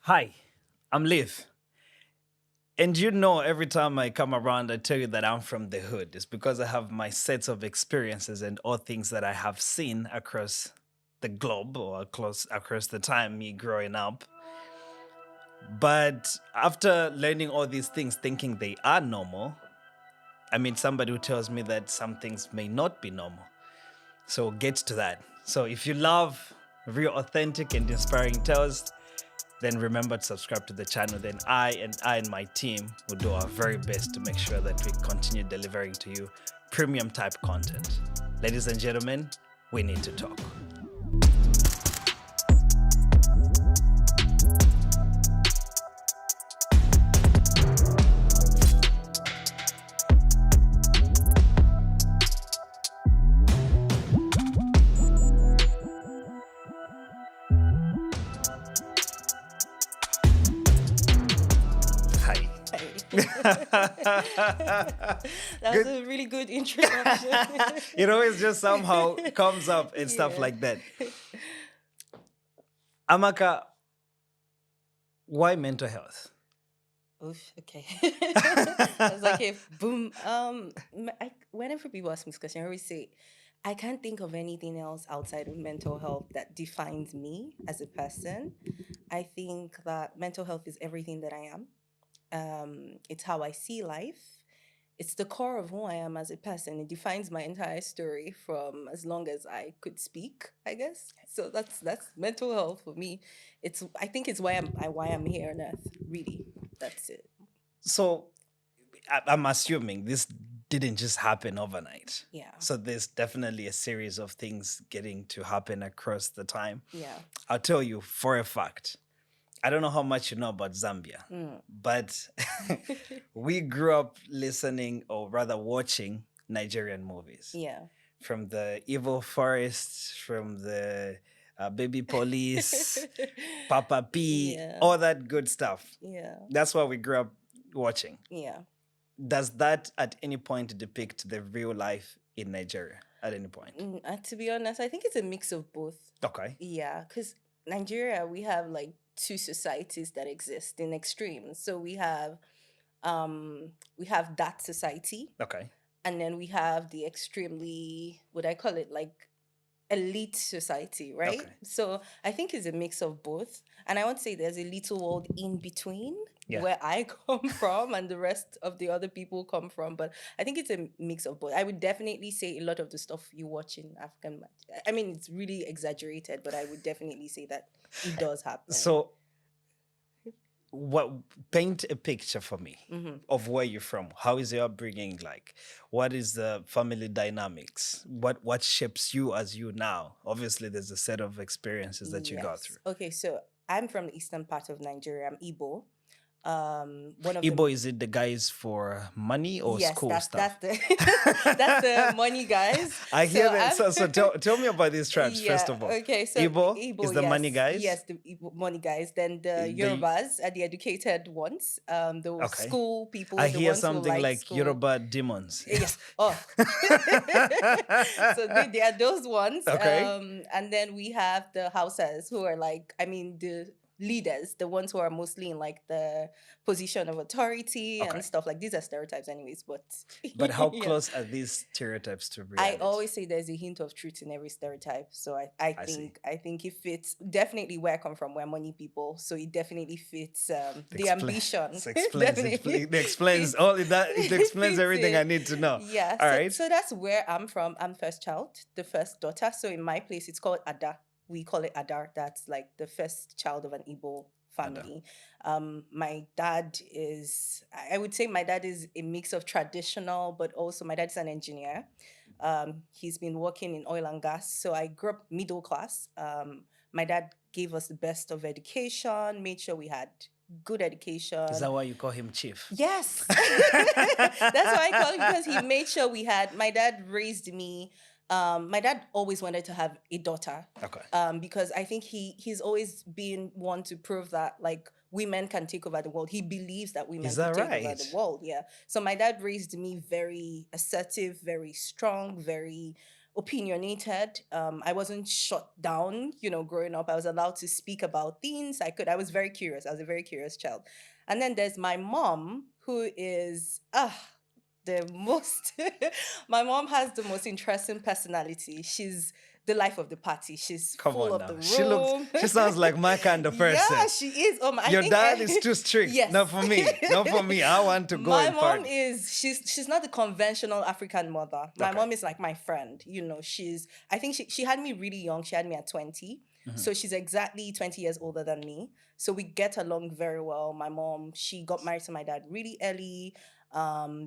Hi, I'm Liv. And you know, every time I come around, I tell you that I'm from the hood. It's because I have my sets of experiences and all things that I have seen across the globe or across the time me growing up. But after learning all these things, thinking they are normal, I mean, somebody who tells me that some things may not be normal. So we'll get to that. So if you love real, authentic, and inspiring tales, then remember to subscribe to the channel. Then I and my team will do our very best to make sure that we continue delivering to you premium type content. Ladies and gentlemen, we need to talk. Hi. That was a really good introduction. It always just somehow comes up and stuff Yeah. like that. Amaka, why mental health? Oof, okay. I was like, boom. Whenever people ask me this question, I always say, I can't think of anything else outside of mental health that defines me as a person. I think that mental health is everything that I am. It's how I see life. It's the core of who I am as a person. It defines my entire story from as long as I could speak, I guess. So that's mental health for me. I think it's why I'm here on earth. Really, that's it. So I'm assuming this didn't just happen overnight. Yeah, So there's definitely a series of things getting to happen across the time. yeah. I'll tell you for a fact. I don't know how much you know about Zambia, Mm. but we grew up listening or rather watching Nigerian movies. Yeah, From the Evil Forest, from the Baby Police, Papa P, yeah, all that good stuff. yeah, That's what we grew up watching. yeah. Does that at any point depict the real life in Nigeria at any point? To be honest, I think it's a mix of both. Okay. Yeah, because Nigeria, we have like two societies that exist in extremes. So we have that society, Okay. and then we have the extremely, what I call it, like elite society, right? Okay. So I think it's a mix of both. And I would say there's a little world in between Yeah. where I come from and the rest of the other people come from. But I think it's a mix of both. I would definitely say a lot of the stuff you watch in African, I mean, it's really exaggerated, but I would definitely say that it does happen. So, what paint a picture for me Mhm. of where you're from? How is your upbringing like? What is the family dynamics? What shapes you as you now? Obviously, there's a set of experiences that you got Yes. through. Okay, so I'm from the eastern part of Nigeria. I'm Igbo. One of Igbo, is it the guys for money or yes, school that's stuff? the that's the money guys. I hear So that. So tell me about these tribes first yeah, of all. okay. So Igbo is Igbo, the money yes, guys. yes, the Igbo money guys. Then the The Yorubas are the educated ones. The Okay. school people, I the hear ones who something like like school. Yoruba demons. Yes. Oh. So they are those ones. Okay. And then we have the Hausas who are like, I mean, the leaders, the ones who are mostly in like the position of authority Okay. and stuff like these are stereotypes anyways, but But how yeah. close are these stereotypes to I reality? always say there's a hint of truth in every stereotype. So I I see. think it fits definitely where I come from, we're money people. So it definitely fits the ambition. It explains. Definitely It explains fits- all of that. It explains fits everything I it. need to know. Yeah. All So right. so that's where I'm from. I'm first child, the first daughter. So in my place it's called Ada. We call it Adar. That's like the first child of an Igbo family. My dad is, I would say my dad is a mix of traditional, but also my dad's an engineer. He's been working in oil and gas. So I grew up middle class. My dad gave us the best of education, made sure we had good education. Is that why you call him chief? Yes. That's why I call him, because he made sure we had, my dad raised me. My dad always wanted to have a daughter. Okay. Because I think he's always been one to prove that like women can take over the world. He believes that women Is can that take over right? the world. Yeah. So my dad raised me very assertive, very strong, very opinionated. I wasn't shut down, growing up. I was allowed to speak about things. I was very curious. I was a very curious child. And then there's my mom, who is the most my mom has the most interesting personality. She's the life of the party. She's Come full on of now. the room. She sounds like my kind of Yeah, person. she is. I Your think dad is too strict. yes. Not for me. Not for me. I want to go My and mom party. is she's not the conventional African mother. My Okay. mom is like my friend. She's I think she had me really young. She had me at 20. So she's exactly 20 years older than me. So we get along very well. My mom, she got married to my dad really early.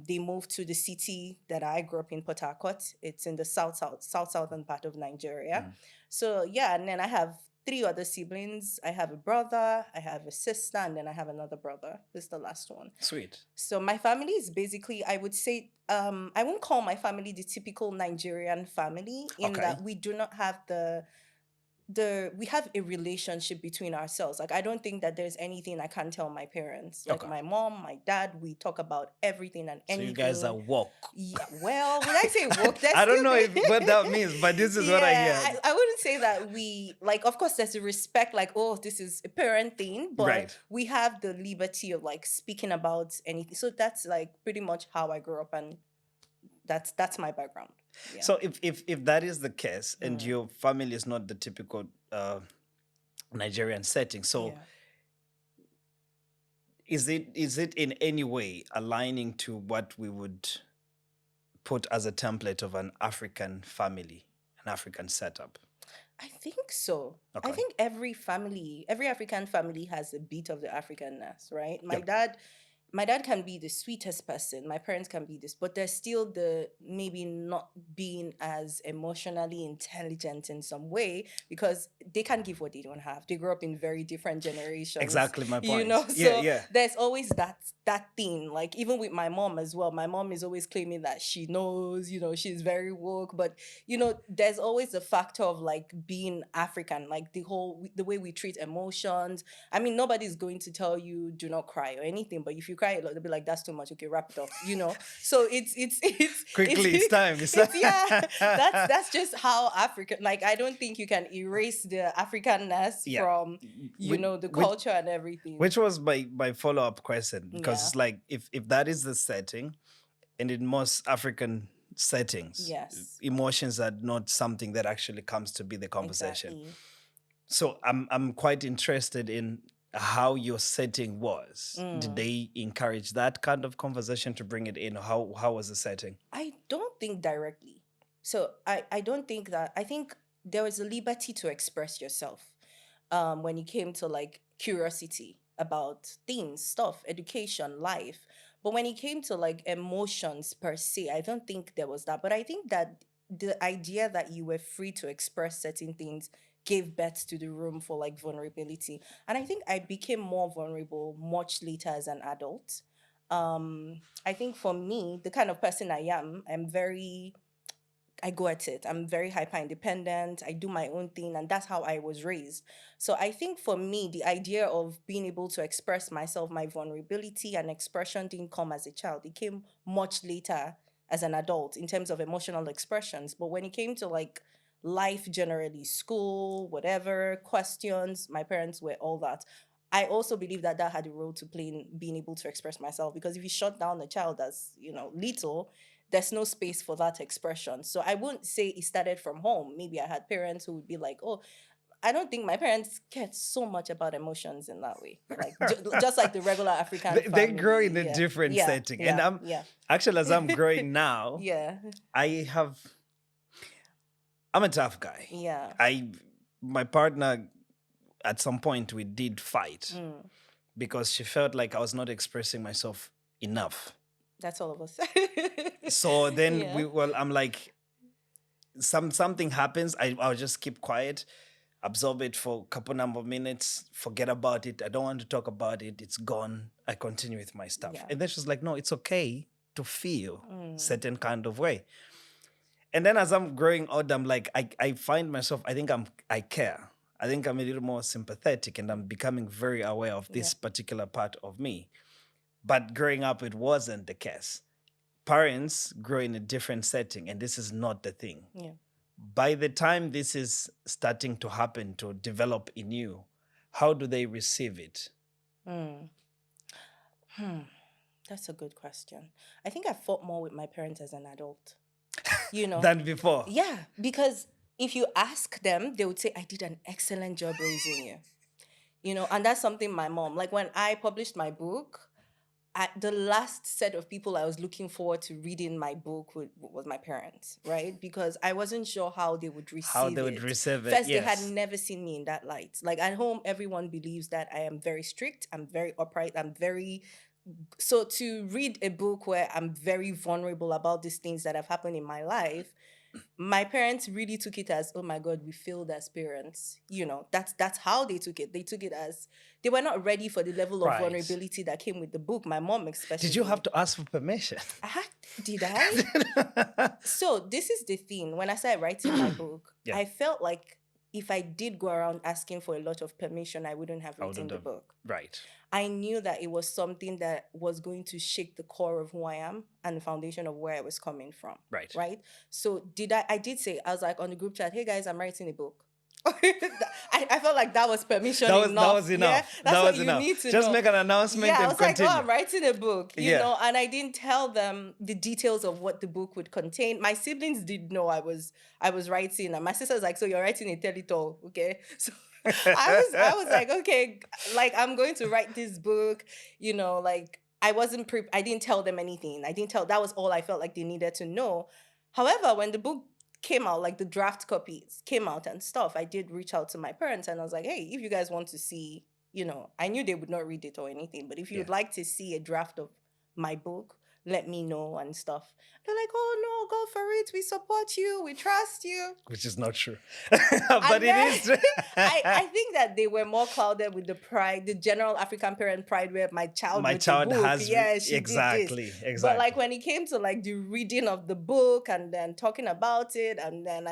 They moved to the city that I grew up in, Port Harcourt. It's in the southern part of Nigeria. So yeah, and then I have three other siblings. I have a brother, I have a sister, and then I have another brother. This is the last one. Sweet. So my family is basically, I would say, I won't call my family the typical Nigerian family, in Okay. that we do not have we have a relationship between ourselves. Like, I don't think that there's anything I can't tell my parents. Like, Okay. my mom, my dad, we talk about everything and So anything. you guys are woke. Yeah, well, when I say woke, that's I don't still know the- what that means, but this is what I hear. I wouldn't say that we, like, of course there's a respect, like, oh, this is a parent thing, but Right. we have the liberty of like speaking about anything. So that's like pretty much how I grew up, and that's my background. Yeah. So if that is the case, and your family is not the typical Nigerian setting, so Yeah. is it in any way aligning to what we would put as a template of an African family, an African setup? I think so. Okay. I think every African family has a bit of the Africanness, right? Yep. My dad can be the sweetest person. My parents can be this, but there's still the maybe not being as emotionally intelligent in some way, because they can't give what they don't have. They grew up in very different generations. Exactly my point. So Yeah. there's always that thing. Like, even with my mom as well. My mom is always claiming that she knows, she's very woke, but there's always the factor of like being African, like the way we treat emotions. I mean, nobody's going to tell you do not cry or anything, but if you cry a lot, they'll be like, that's too much. Okay, wrap it up. So it's Quickly, it's time. yeah. That's just how African. Like, I don't think you can erase the Africanness from the culture and everything. Which was my follow-up question, because Yeah. it's like if that is the setting, and in most African settings, Yes. emotions are not something that actually comes to be the conversation. Exactly. So I'm quite interested in how your setting was. Mm. Did they encourage that kind of conversation to bring it in? How was the setting? I don't think directly. So I don't think that. I think there was a liberty to express yourself when it came to like curiosity about things, stuff, education, life. But when it came to like emotions per se, I don't think there was that. But I think that the idea that you were free to express certain things gave birth to the room for like vulnerability. And I think I became more vulnerable much later as an adult. I think for me, the kind of person I am, I go at it. I'm very hyper independent. I do my own thing, and that's how I was raised. So I think for me, the idea of being able to express myself, my vulnerability and expression didn't come as a child. It came much later as an adult in terms of emotional expressions. But when it came to like life generally, school, whatever, questions, my parents were all that. I also believe that had a role to play in being able to express myself, because if you shut down a child as, little, there's no space for that expression. So I wouldn't say it started from home. Maybe I had parents who would be like, oh, I don't think my parents cared so much about emotions in that way. Like just like the regular African They family. grow in a different setting. And I'm actually, as I'm growing now, I'm a tough guy. Yeah. My partner, at some point, we did fight because she felt like I was not expressing myself enough. That's all of us. So then I'm like, something happens, I'll just keep quiet, absorb it for a couple number of minutes, forget about it. I don't want to talk about it. It's gone. I continue with my stuff. Yeah. And then she's like, no, it's okay to feel certain kind of way. And then as I'm growing older, I'm like, I find myself, I care. I think I'm a little more sympathetic, and I'm becoming very aware of this particular part of me. But growing up, it wasn't the case. Parents grow in a different setting, and this is not the thing. Yeah. by the time this is starting to happen, to develop in you, how do they receive it? Hmm. Hmm. That's a good question. I think I fought more with my parents as an adult. You know, Than before? yeah, because if you ask them, they would say, I did an excellent job raising you. And that's something my mom, like when I published my book, the last set of people I was looking forward to reading my book was my parents, right? Because I wasn't sure how they would How receive they would it. receive it, First, they had yes. never seen me in that light. Like at home, everyone believes that I am very strict, I'm very upright, so to read a book where I'm very vulnerable about these things that have happened in my life, my parents really took it as, oh my god, we failed as parents. That's how they took it. They took it as they were not ready for the level of Right. vulnerability that came with the book, my mom Did you have especially. to ask for permission? I had, did I? So this is the thing. When I started writing my book, Yeah, I felt like if I did go around asking for a lot of permission, I wouldn't have I written wouldn't the have. book. Right, I knew that it was something that was going to shake the core of who I am and the foundation of where I was coming from. right. Right. So I did say, I was like on the group chat, hey guys, I'm writing a book. I felt like that was permission That was enough. Yeah. enough. That's That what was you enough. need to Just know. make an announcement Yeah. I and was like, oh, continue. I'm writing a book, Yeah. and I didn't tell them the details of what the book would contain. My siblings did know I was writing, and my sister's like, so you're writing a tell it all, okay? So I was like, okay, like I'm going to write this book, like I didn't tell them anything. I didn't tell That was all I felt like they needed to know. However, when the book came out, like the draft copies came out and stuff, I did reach out to my parents and I was like, hey, if you guys want to see, I knew they would not read it or anything, but if you Yeah. would like to see a draft of my book, let me know and stuff. They're like, oh no, go for it. We support you. We trust you. Which is not true. But And it then is true. I think that they were more clouded with the pride, the general African parent pride, where my child My wrote the child book. has Yeah, she did this. exactly, But like exactly. when it came to like the reading of the book and then talking about it, and then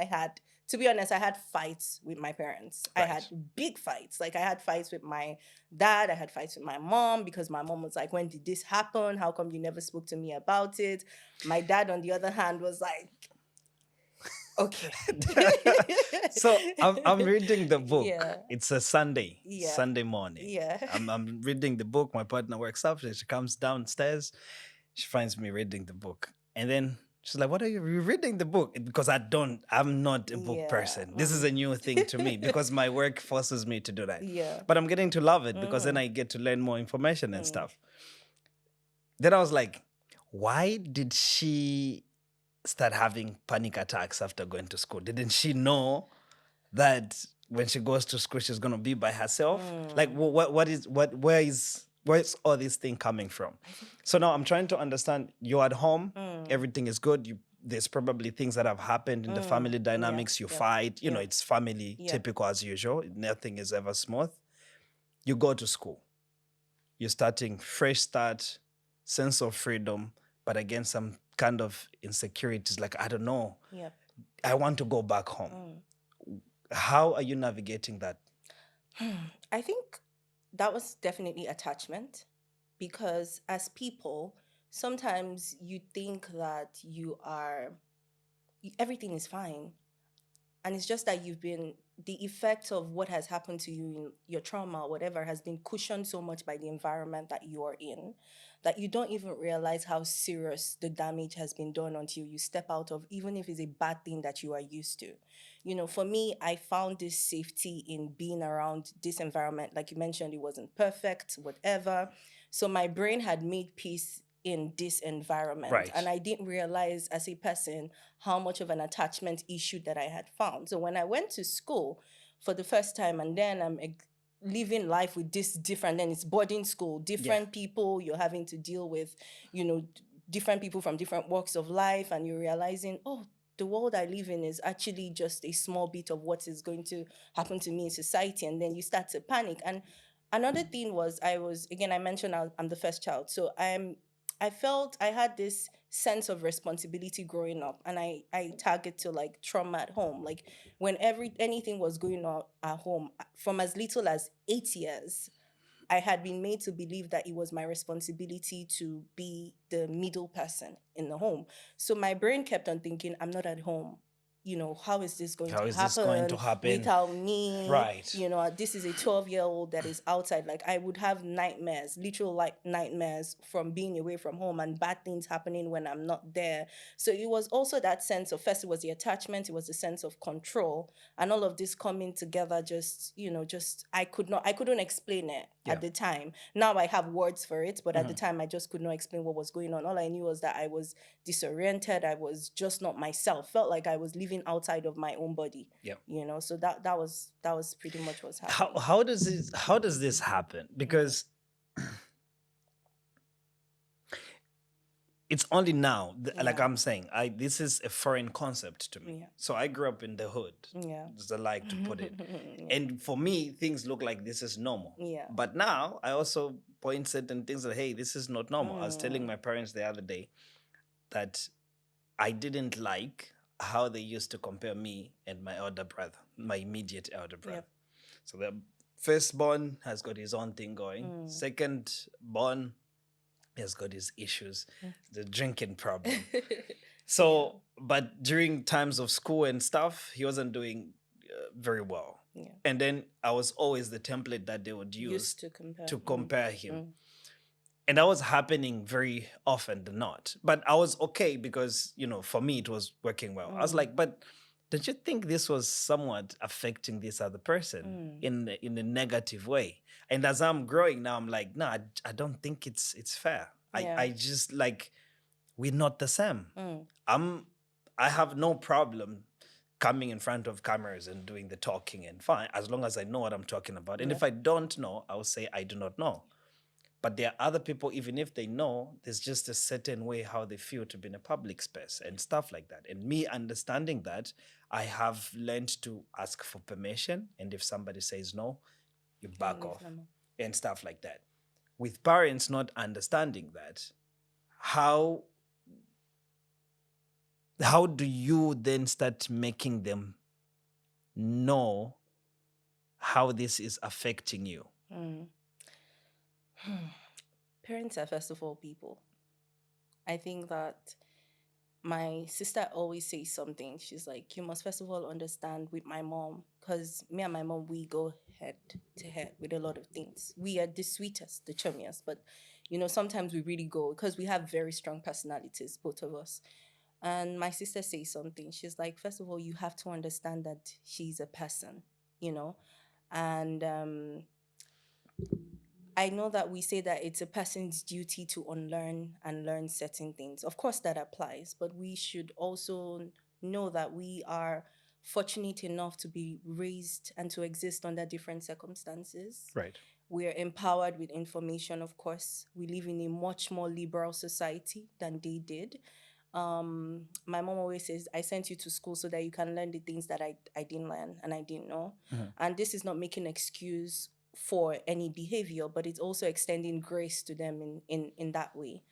to be honest, I had fights with my parents. I had Right. big fights. Like I had fights with my dad, I had fights with my mom because my mom was like, when did this happen? How come you never spoke to me about it? My dad, on the other hand, was like, okay. So I'm reading the book. Yeah. It's a Sunday, Yeah. Sunday morning. Yeah. I'm reading the book. My partner works up. She comes downstairs. She finds me reading the book, and then she's like, "What are you reading the book?" Because I'm not a book Yeah. person. This is a new thing to me because my work forces me to do that. Yeah. But I'm getting to love it because then Mhm. I get to learn more information and Mm. stuff. Then I was like, why did she start having panic attacks after going to school? Didn't she know that when she goes to school she's gonna be by herself? Like, Mm. where's all this thing coming from? So now I'm trying to understand. You're at home, Mm. everything is good. There's probably things that have happened in the family Yeah. dynamics. You Yeah. fight. Yeah. It's family Yeah. typical as usual. Nothing is ever smooth. You go to school. You're starting fresh start, sense of freedom, but again some kind of insecurities. Like, I don't know. Yeah. I want to go back home. Mm. How are you navigating that? I think that was definitely attachment, because as people, sometimes you think that everything is fine. And it's just that the effect of what has happened to you in your trauma or whatever has been cushioned so much by the environment that you are in, that you don't even realize how serious the damage has been done until you step out of, even if it's a bad thing that you are used to. For me, I found this safety in being around this environment. Like you mentioned, it wasn't perfect, whatever. So my brain had made peace in this environment. Right. And I didn't realize as a person how much of an attachment issue that I had found. So when I went to school for the first time, and then I'm living life with this different, then it's boarding school, different people you're having to deal with, different people from different walks of life, and you're realizing, oh, the world I live in is actually just a small bit of what is going to happen to me in society. And then you start to panic. And another thing was, I mentioned I'm the first child. So I felt I had this sense of responsibility growing up, and I target to like trauma at home. Like when anything was going on at home, from as little as 8 years, I had been made to believe that it was my responsibility to be the middle person in the home. So my brain kept on thinking, I'm not at home. how is this going How to is this going to happen happen? without me? Right. This is a 12-year-old that is outside. Like, I would have nightmares, literal like nightmares from being away from home and bad things happening when I'm not there. So it was also that sense of, first it was the attachment, it was the sense of control, and all of this coming together. Just I couldn't explain it Yeah. at the time. Now I have words for it, but at the time I just could not explain what was going on. All I knew was that I was disoriented. I was just not myself. Felt like I was living outside of my own body. Yeah. So that was pretty much what's How happening. how does this happen? Because it's only now, like Yeah. I'm saying, this is a foreign concept to me. Yeah. So I grew up in the hood, Yeah. as I like to put it. Yeah. And for me, things look like this is normal. Yeah. But now I also point certain things that, hey, this is not normal. I was telling my parents the other day that I didn't like how they used to compare me and my elder brother, my immediate elder brother. Yep. So the firstborn has got his own thing going. Second born has got his issues, the drinking problem. So, but during times of school and stuff, he wasn't doing very well. Yeah. And then I was always the template that they would use Used to compare him. And that was happening very often than not. But I was okay because, for me, it was working well. I was like, but don't you think this was somewhat affecting this other person in a negative way? And as I'm growing now, I'm like, no, I don't think it's fair. Yeah. I just like, we're not the same. I have no problem coming in front of cameras and doing the talking and fine, as long as I know what I'm talking about. And if I don't know, I will say I do not know. But there are other people, even if they know, there's just a certain way how they feel to be in a public space and stuff like that. And me understanding that, I have learned to ask for permission. And if somebody says no, you back off and stuff like that. With parents not understanding that, how do you then start making them know how this is affecting you? Parents are, first of all, people. I think that my sister always says something. She's like, you must first of all understand with my mom, because me and my mom, we go head to head with a lot of things. We are the sweetest, the chummiest, but sometimes we really go, because we have very strong personalities, both of us. And my sister says something. She's like, first of all, you have to understand that she's a person, and I know that we say that it's a person's duty to unlearn and learn certain things. Of course, that applies, but we should also know that we are fortunate enough to be raised and to exist under different circumstances. Right. We're empowered with information, of course. We live in a much more liberal society than they did. My mom always says, I sent you to school so that you can learn the things that I didn't learn and I didn't know. And this is not making an excuse for any behavior, but it's also extending grace to them in that way.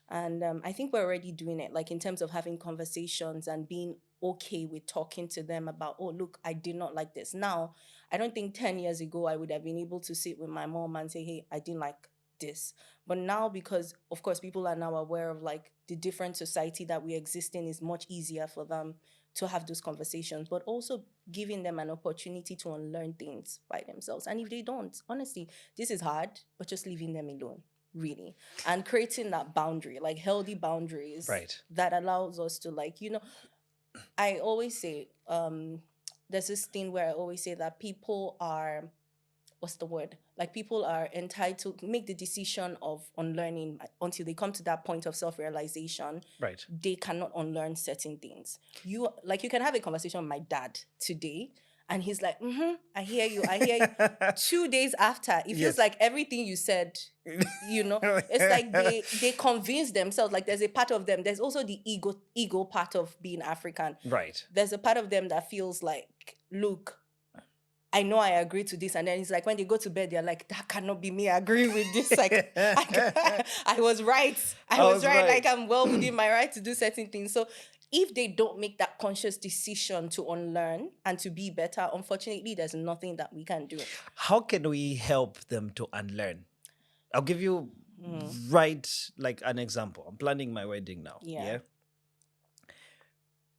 And I think we're already doing it, like in terms of having conversations and being okay with talking to them about, oh, look, I did not like this. Now, I don't think 10 years ago I would have been able to sit with my mom and say, hey, I didn't like this. But now, because of course people are now aware of like the different society that we exist in, is much easier for them to have those conversations, but also giving them an opportunity to unlearn things by themselves. And if they don't, honestly, this is hard, but just leaving them alone, really. And creating that boundary, like healthy boundaries, Right, that allows us to I always say, there's this thing where I always say that people are, what's the word? Like, people are entitled to make the decision of unlearning until they come to that point of self-realization. right. They cannot unlearn certain things. You can have a conversation with my dad today, and he's like, I hear you. 2 days after, it feels like everything you said, it's like they convince themselves, like there's a part of them. There's also the ego part of being African. Right. There's a part of them that feels like, look, I know I agree to this. And then it's like, when they go to bed, they're like, that cannot be me agreeing with this. Like, I was right. I was right. Like, I'm well within my right to do certain things. So if they don't make that conscious decision to unlearn and to be better, unfortunately, there's nothing that we can do. How can we help them to unlearn? I'll give you like an example. I'm planning my wedding now. Yeah.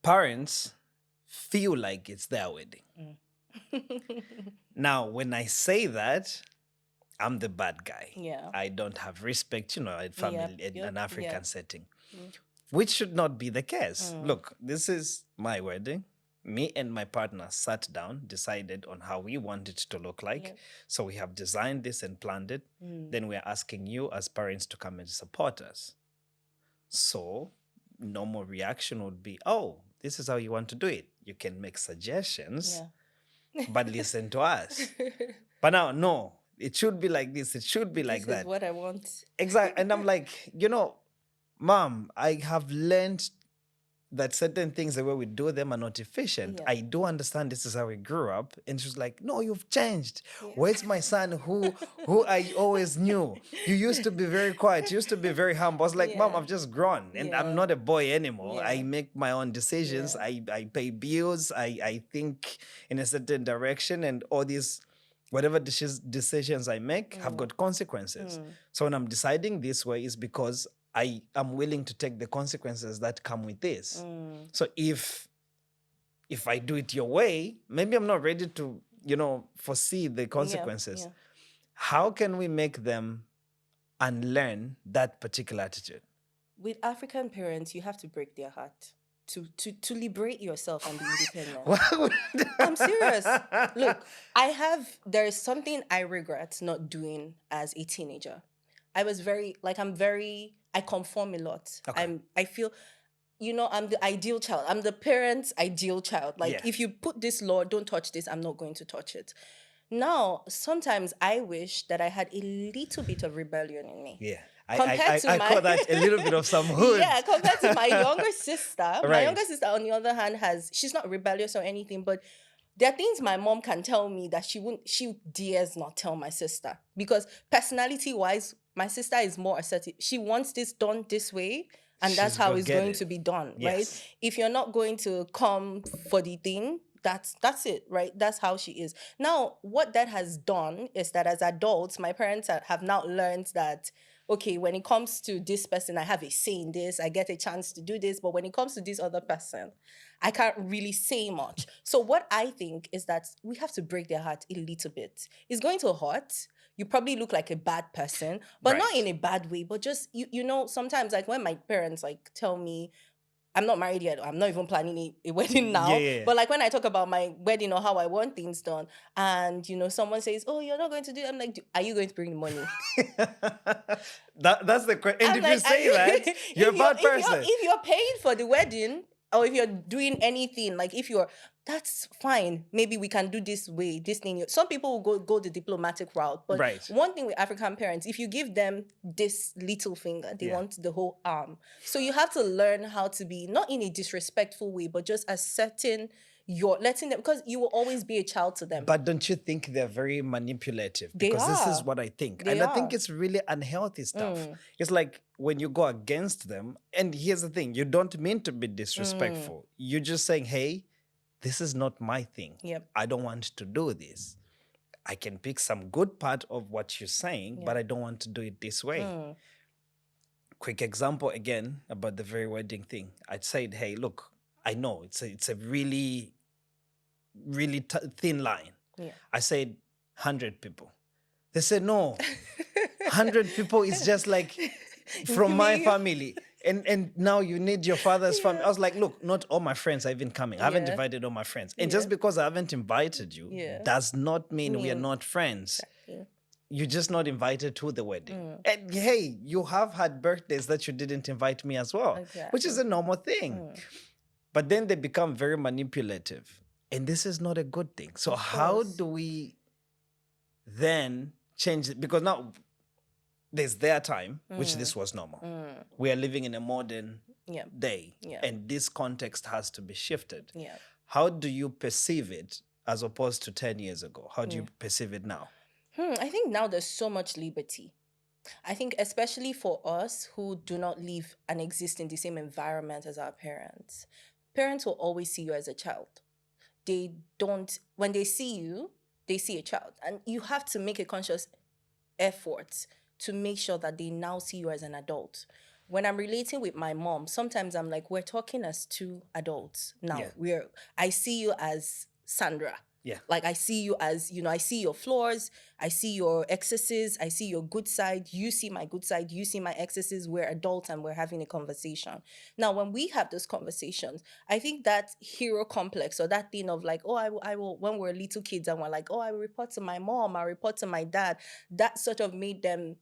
Parents feel like it's their wedding. Now, when I say that, I'm the bad guy. Yeah. I don't have respect, in family, in Yep, an African yeah. setting, which should not be the case. Look, this is my wedding. Me and my partner sat down, decided on how we want it to look like. Yep. So we have designed this and planned it. Then we're asking you as parents to come and support us. So normal reaction would be, oh, this is how you want to do it. You can make suggestions, but listen to us. But now, no, it should be like this. It should be like This that. is what I want. Exactly. And I'm like, Mom, I have learned that certain things, the way we do them, are not efficient. Yeah. I do understand this is how we grew up. And she's like, no, you've changed. Yeah. Where's my son who I always knew? You used to be very quiet. You used to be very humble. I was like, Mom, Yeah. I've just grown and Yeah. I'm not a boy anymore. Yeah. I make my own decisions. Yeah. I pay bills. I think in a certain direction, and all these whatever decisions I make have got consequences. So when I'm deciding this way is because I am willing to take the consequences that come with this. So if I do it your way, maybe I'm not ready to, foresee the consequences. Yeah. How can we make them unlearn that particular attitude? With African parents, you have to break their heart to liberate yourself and be independent. I'm serious. Look, there is something I regret not doing as a teenager. I conform a lot. Okay. I feel, I'm the ideal child. I'm the parent's ideal child. Like, Yeah. if you put this law, don't touch this, I'm not going to touch it. Now, sometimes I wish that I had a little bit of rebellion in me. Yeah. Compared to I my- call that a little bit of some hood. Yeah, compared to my younger sister. My Right. younger sister, on the other hand, she's not rebellious or anything, but there are things my mom can tell me that she dares not tell my sister. Because personality-wise, my sister is more assertive. She wants this done this way, and that's She's how gonna it's get going it. to be done, Yes. right? If you're not going to come for the thing, that's it, right? That's how she is. Now, what that has done is that as adults, my parents have now learned that, okay, when it comes to this person, I have a say in this, I get a chance to do this, but when it comes to this other person, I can't really say much. So what I think is that we have to break their heart a little bit. It's going to hurt. You probably look like a bad person, but not Right. in a bad way, but just, sometimes, like, when my parents tell me, I'm not married yet, I'm not even planning a wedding now. Yeah. But like, when I talk about my wedding or how I want things done, and someone says, oh, you're not going to do it, I'm like, are you going to bring the money? That's the question. And I'm if like, you say that, you're a bad person. If you're paying for the wedding, or if you're doing anything, like, that's fine. Maybe we can do this way, this thing. Some people will go the diplomatic route. But Right. one thing with African parents, if you give them this little finger, they want the whole arm. So you have to learn how to be, not in a disrespectful way, but just asserting letting them, because you will always be a child to them. But don't you think they're very manipulative? They Because this is are. what I think. They And I think are. it's really unhealthy stuff. It's like when you go against them, and here's the thing, you don't mean to be disrespectful. You're just saying, hey, this is not my thing. Yep. I don't want to do this. I can pick some good part of what you're saying, but I don't want to do it this way. Quick example again about the very wedding thing. I said, hey, look, I know it's a really, really thin line. Yeah. I said 100 people. They said, no, 100 people is just like from my family. And now you need your father's family. I was like, look, not all my friends are even coming. I haven't Yeah. invited all my friends. And just because I haven't invited you does not mean we are not friends. Exactly. You're just not invited to the wedding. And hey, you have had birthdays that you didn't invite me as well, which is a normal thing. But then they become very manipulative. And this is not a good thing. So how do we then change it? Because now there's their time, which this was normal. We are living in a modern day. Yeah. And this context has to be shifted. Yeah. How do you perceive it as opposed to 10 years ago? How do you perceive it now? I think now there's so much liberty. I think especially for us who do not live and exist in the same environment as our parents, parents will always see you as a child. When they see you, they see a child. And you have to make a conscious effort to make sure that they now see you as an adult. when I'm relating with my mom, sometimes I'm like, we're talking as two adults now. Yeah. I see you as Sandra. Yeah. Like, I see you as, I see your flaws, I see your excesses, I see your good side, you see my good side, you see my excesses. We're adults and we're having a conversation. Now, when we have those conversations, I think that hero complex, or that thing of like, oh, I will, when we're little kids and we're like, oh, I will report to my mom, I report to my dad, that sort of made them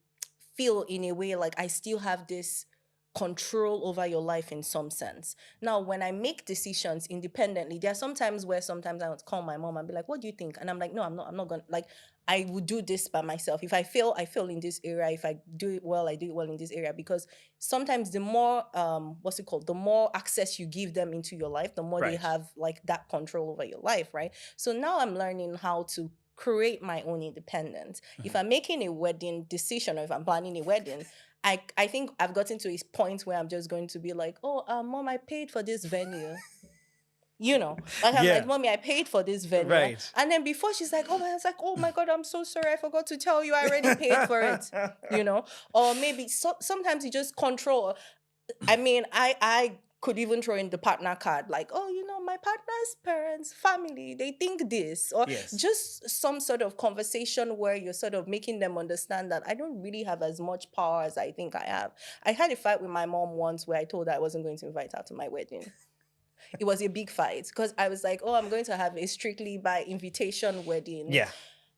feel in a way like I still have this control over your life in some sense. Now, when I make decisions independently, there are sometimes where sometimes I would call my mom and be like, what do you think? And I'm like, no, I'm not gonna, like, I would do this by myself. If I fail, I fail in this area. If I do it well, I do it well in this area. Because sometimes the more what's it called? The more access you give them into your life, the more they Right. have like that control over your life, right? So now I'm learning how to create my own independence. If I'm making a wedding decision, or if I'm planning a wedding, I think I've gotten to a point where I'm just going to be like, oh, mom, I paid for this venue. Like, I'm like, Yeah. mommy, I paid for this venue. Right. And then before she's like, oh, I was like, oh my God, I'm so sorry. I forgot to tell you I already paid for it. Or maybe sometimes you just control. I mean, I could even throw in the partner card, like, oh, my partner's parents, family, they think this, or Yes. just some sort of conversation where you're sort of making them understand that I don't really have as much power as I think I have. I had a fight with my mom once where I told her I wasn't going to invite her to my wedding. It was a big fight because I was like, oh, I'm going to have a strictly by invitation wedding. Yeah.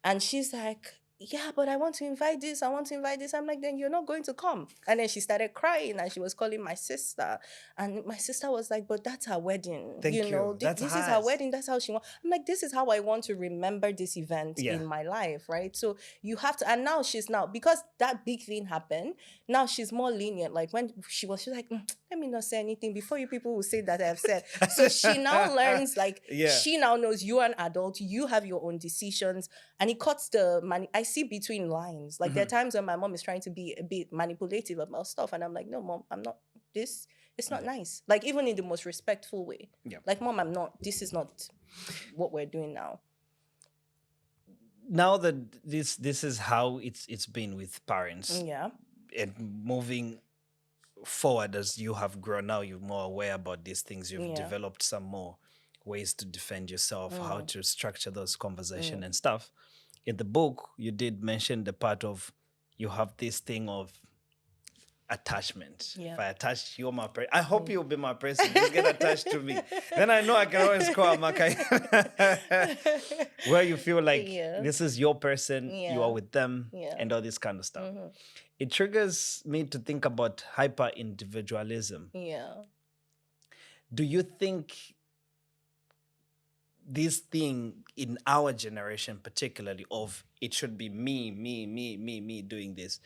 And she's like, yeah, but I want to invite this. I want to invite this. I'm like, then you're not going to come. And then she started crying and she was calling my sister. And my sister was like, but that's her wedding. Thank you. That's This is her hers. wedding. That's how she wants. I'm like, this is how I want to remember this event Yeah. in my life, right? So you have to, and now because that big thing happened, now she's more lenient. Like when she's like, let me not say anything before you people will say that I have said. So she now learns, like, Yeah. she now knows you're an adult, you have your own decisions, and it cuts the money. I see between lines. Like, there are times when my mom is trying to be a bit manipulative about stuff, and I'm like, no, mom, I'm not this. It's not nice. Like, even in the most respectful way. Yeah. Like, mom, I'm not. This is not what we're doing now. Now that this is how it's been with parents, Yeah. and moving forward as you have grown, now you're more aware about these things. You've Yeah. developed some more ways to defend yourself, how to structure those conversation and stuff. In the book, you did mention the part of you have this thing of attachment. Yeah. If I attach you, my person, I hope you'll be my person. Just get attached to me. Then I know I can always call Amaka. Where you feel like Yeah. this is your person, you Yeah. are with them, Yeah. and all this kind of stuff. It triggers me to think about hyper individualism. Yeah. Do you think this thing in our generation, particularly, of it should be me doing this,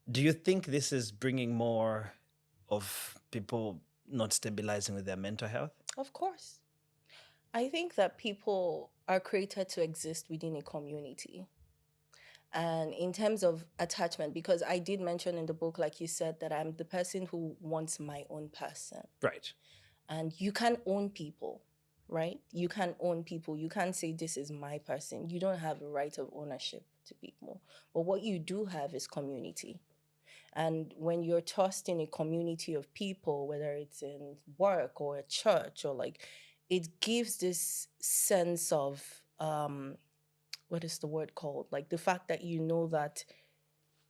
do you think this is bringing more of people not stabilizing with their mental health? Of course. I think that people are created to exist within a community. And in terms of attachment, because I did mention in the book, like you said, that I'm the person who wants my own person. Right. And you can't own people, right? You can't own people. You can't say, this is my person. You don't have a right of ownership to people. But what you do have is community. And when you're tossed in a community of people, whether it's in work or a church, or like, it gives this sense of, what is the word called? Like, the fact that you know that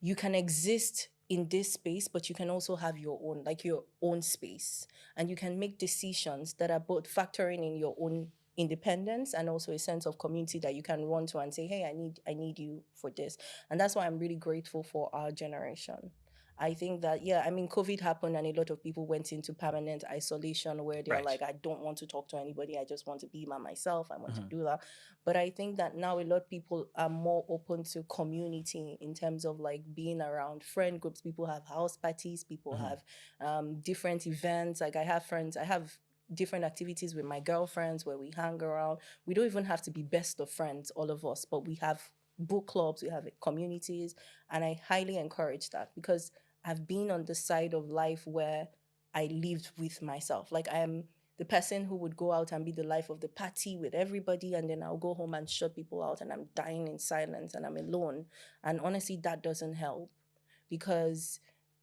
you can exist in this space, but you can also have your own, like your own space. And you can make decisions that are both factoring in your own independence and also a sense of community that you can run to and say, hey, I need you for this. And that's why I'm really grateful for our generation. I think that, yeah, I mean, COVID happened and a lot of people went into permanent isolation where they're Right. like, I don't want to talk to anybody. I just want to be by myself. I want to do that. But I think that now a lot of people are more open to community in terms of like being around friend groups. People have house parties. People have different events. Like, I have different activities with my girlfriends where we hang around. We don't even have to be best of friends, all of us, but we have book clubs, we have communities. And I highly encourage that because I've been on the side of life where I lived with myself. Like, I am the person who would go out and be the life of the party with everybody, and then I'll go home and shut people out, and I'm dying in silence and I'm alone. And honestly, that doesn't help, because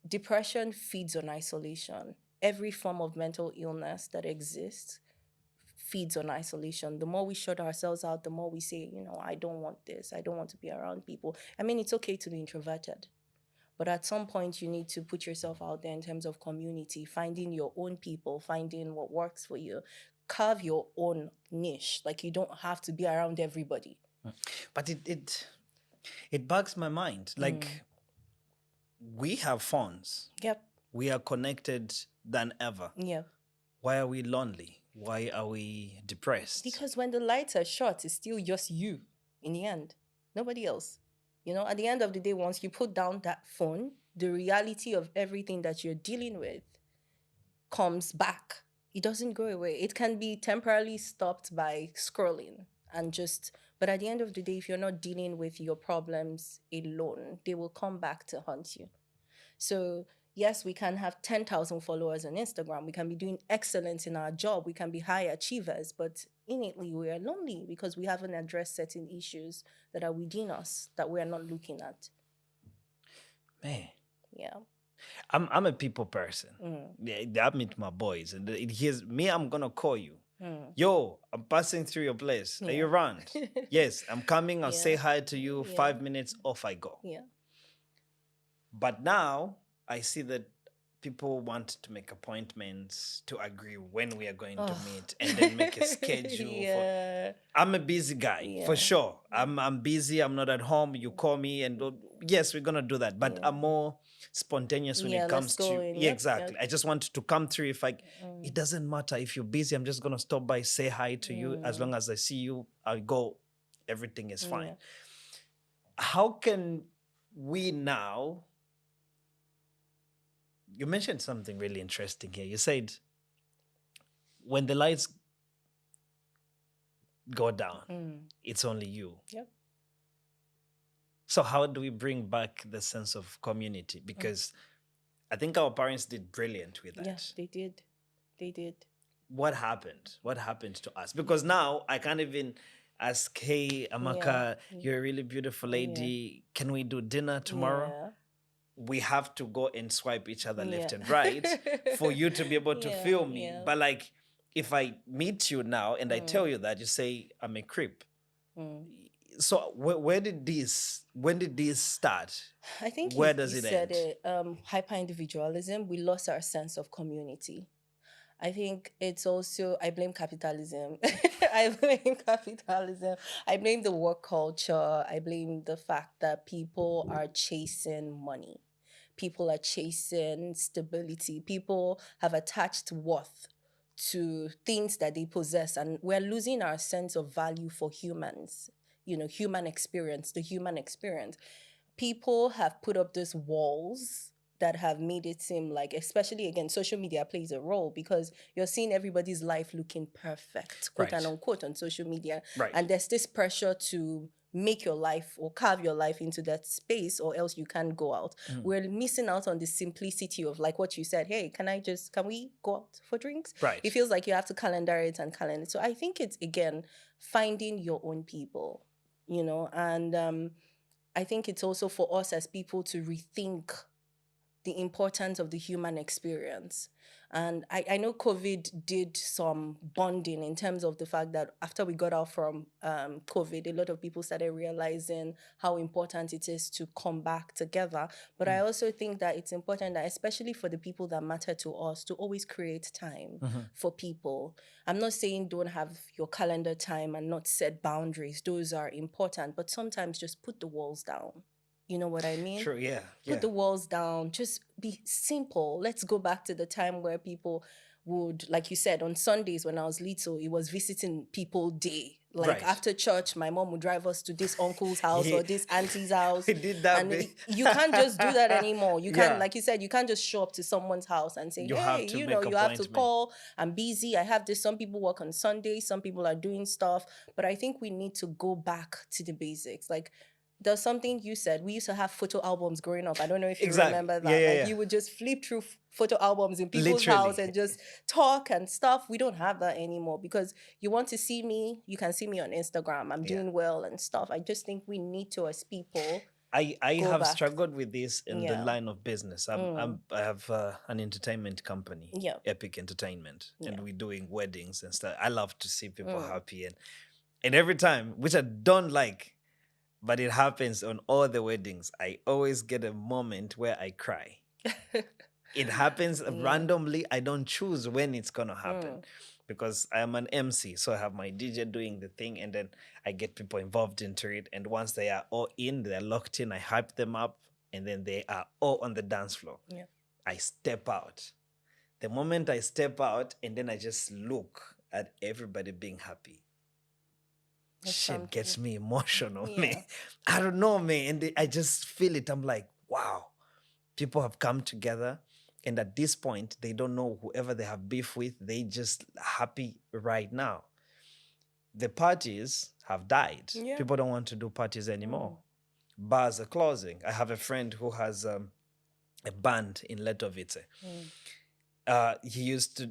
depression feeds on isolation. Every form of mental illness that exists feeds on isolation. The more we shut ourselves out, the more we say, I don't want this. I don't want to be around people. I mean, it's okay to be introverted, but at some point you need to put yourself out there in terms of community, finding your own people, finding what works for you. Carve your own niche. Like, you don't have to be around everybody. But it bugs my mind. Like, we have phones. Yep. We are connected than ever. Yeah. Why are we lonely? Why are we depressed? Because when the lights are shut, it's still just you in the end. Nobody else. At the end of the day, once you put down that phone, the reality of everything that you're dealing with comes back. It doesn't go away. It can be temporarily stopped by scrolling but at the end of the day, if you're not dealing with your problems alone, they will come back to haunt you. So yes, we can have 10,000 followers on Instagram. We can be doing excellent in our job. We can be high achievers, but innately we are lonely because we haven't addressed certain issues that are within us that we are not looking at. Man. Yeah. I'm a people person. Yeah, I meet my boys, and here's me. I'm gonna call you. Yo, I'm passing through your place. Are you around? Yes, I'm coming. I'll say hi to you. 5 minutes, off I go. Yeah. But now I see that people want to make appointments to agree when we are going to meet, and then make a schedule. I'm a busy guy, for sure. I'm busy. I'm not at home. You call me, and yes, we're gonna do that. But I'm more spontaneous when it comes to exactly. I just want to come through. If it doesn't matter if you're busy. I'm just gonna stop by, say hi to you. As long as I see you, I'll go. Everything is fine. How can we now? You mentioned something really interesting here. You said when the lights go down, it's only you. Yep. So how do we bring back the sense of community? Because I think our parents did brilliant with that. Yes, they did. They did. What happened? What happened to us? Because now I can't even ask, hey, Amaka, you're a really beautiful lady. Can we do dinner tomorrow? Yeah. We have to go and swipe each other left and right for you to be able to feel me. But like, if I meet you now and I tell you that, you say I'm a creep. So when did this start? I think where does you it said end? it. Hyper-individualism. We lost our sense of community. I think it's also, I blame capitalism. I blame capitalism. I blame the work culture. I blame the fact that people are chasing money. People are chasing stability. People have attached worth to things that they possess, and we're losing our sense of value for humans. Human experience, the human experience. People have put up these walls that have made it seem like, especially again, social media plays a role because you're seeing everybody's life looking perfect, quote and unquote, on social media. Right. And there's this pressure to make your life or carve your life into that space, or else you can't go out. We're missing out on the simplicity of, like what you said, hey, can we go out for drinks? Right. It feels like you have to calendar it. So I think it's, again, finding your own people, and I think it's also for us as people to rethink the importance of the human experience. And I know COVID did some bonding in terms of the fact that after we got out from COVID, a lot of people started realizing how important it is to come back together. But I also think that it's important that, especially for the people that matter to us, to always create time for people. I'm not saying don't have your calendar time and not set boundaries. Those are important. But sometimes just put the walls down. You know what I mean? True, yeah. Put the walls down. Just be simple. Let's go back to the time where people would, like you said, on Sundays when I was little, it was visiting people day. Like after church, my mom would drive us to this uncle's house or this auntie's house. We did that. And you can't just do that anymore. You can't, like you said, you can't just show up to someone's house and say, hey, you have to call. I'm busy. I have this. Some people work on Sundays. Some people are doing stuff. But I think we need to go back to the basics. Like, there's something you said. We used to have photo albums growing up. I don't know if you remember that. You would just flip through photo albums in people's house and just talk and stuff. We don't have that anymore because you want to see me, you can see me on Instagram. I'm doing well and stuff. I just think we need to, as people. I go have back. struggled with this in the Yeah. line of business. I have an entertainment company, Yeah. Epic Entertainment, and Yeah. we're doing weddings and stuff. I love to see people Mm. happy, and every time, which I don't like, but it happens on all the weddings. I always get a moment where I cry. It happens randomly. I don't choose when it's gonna happen because I am an MC. So I have my DJ doing the thing, and then I get people involved into it. And once they are all in, they're locked in, I hype them up, and then they are all on the dance floor. Yeah. I step out. The moment I step out, and then I just look at everybody being happy. That's Shit something. gets me emotional, Yeah. man. I don't know, man. And I just feel it. I'm like, wow, people have come together. And at this point, they don't know whoever they have beef with. They just happy right now. The parties have died. Yeah. People don't want to do parties anymore. Bars are closing. I have a friend who has a band in Letovice. He used to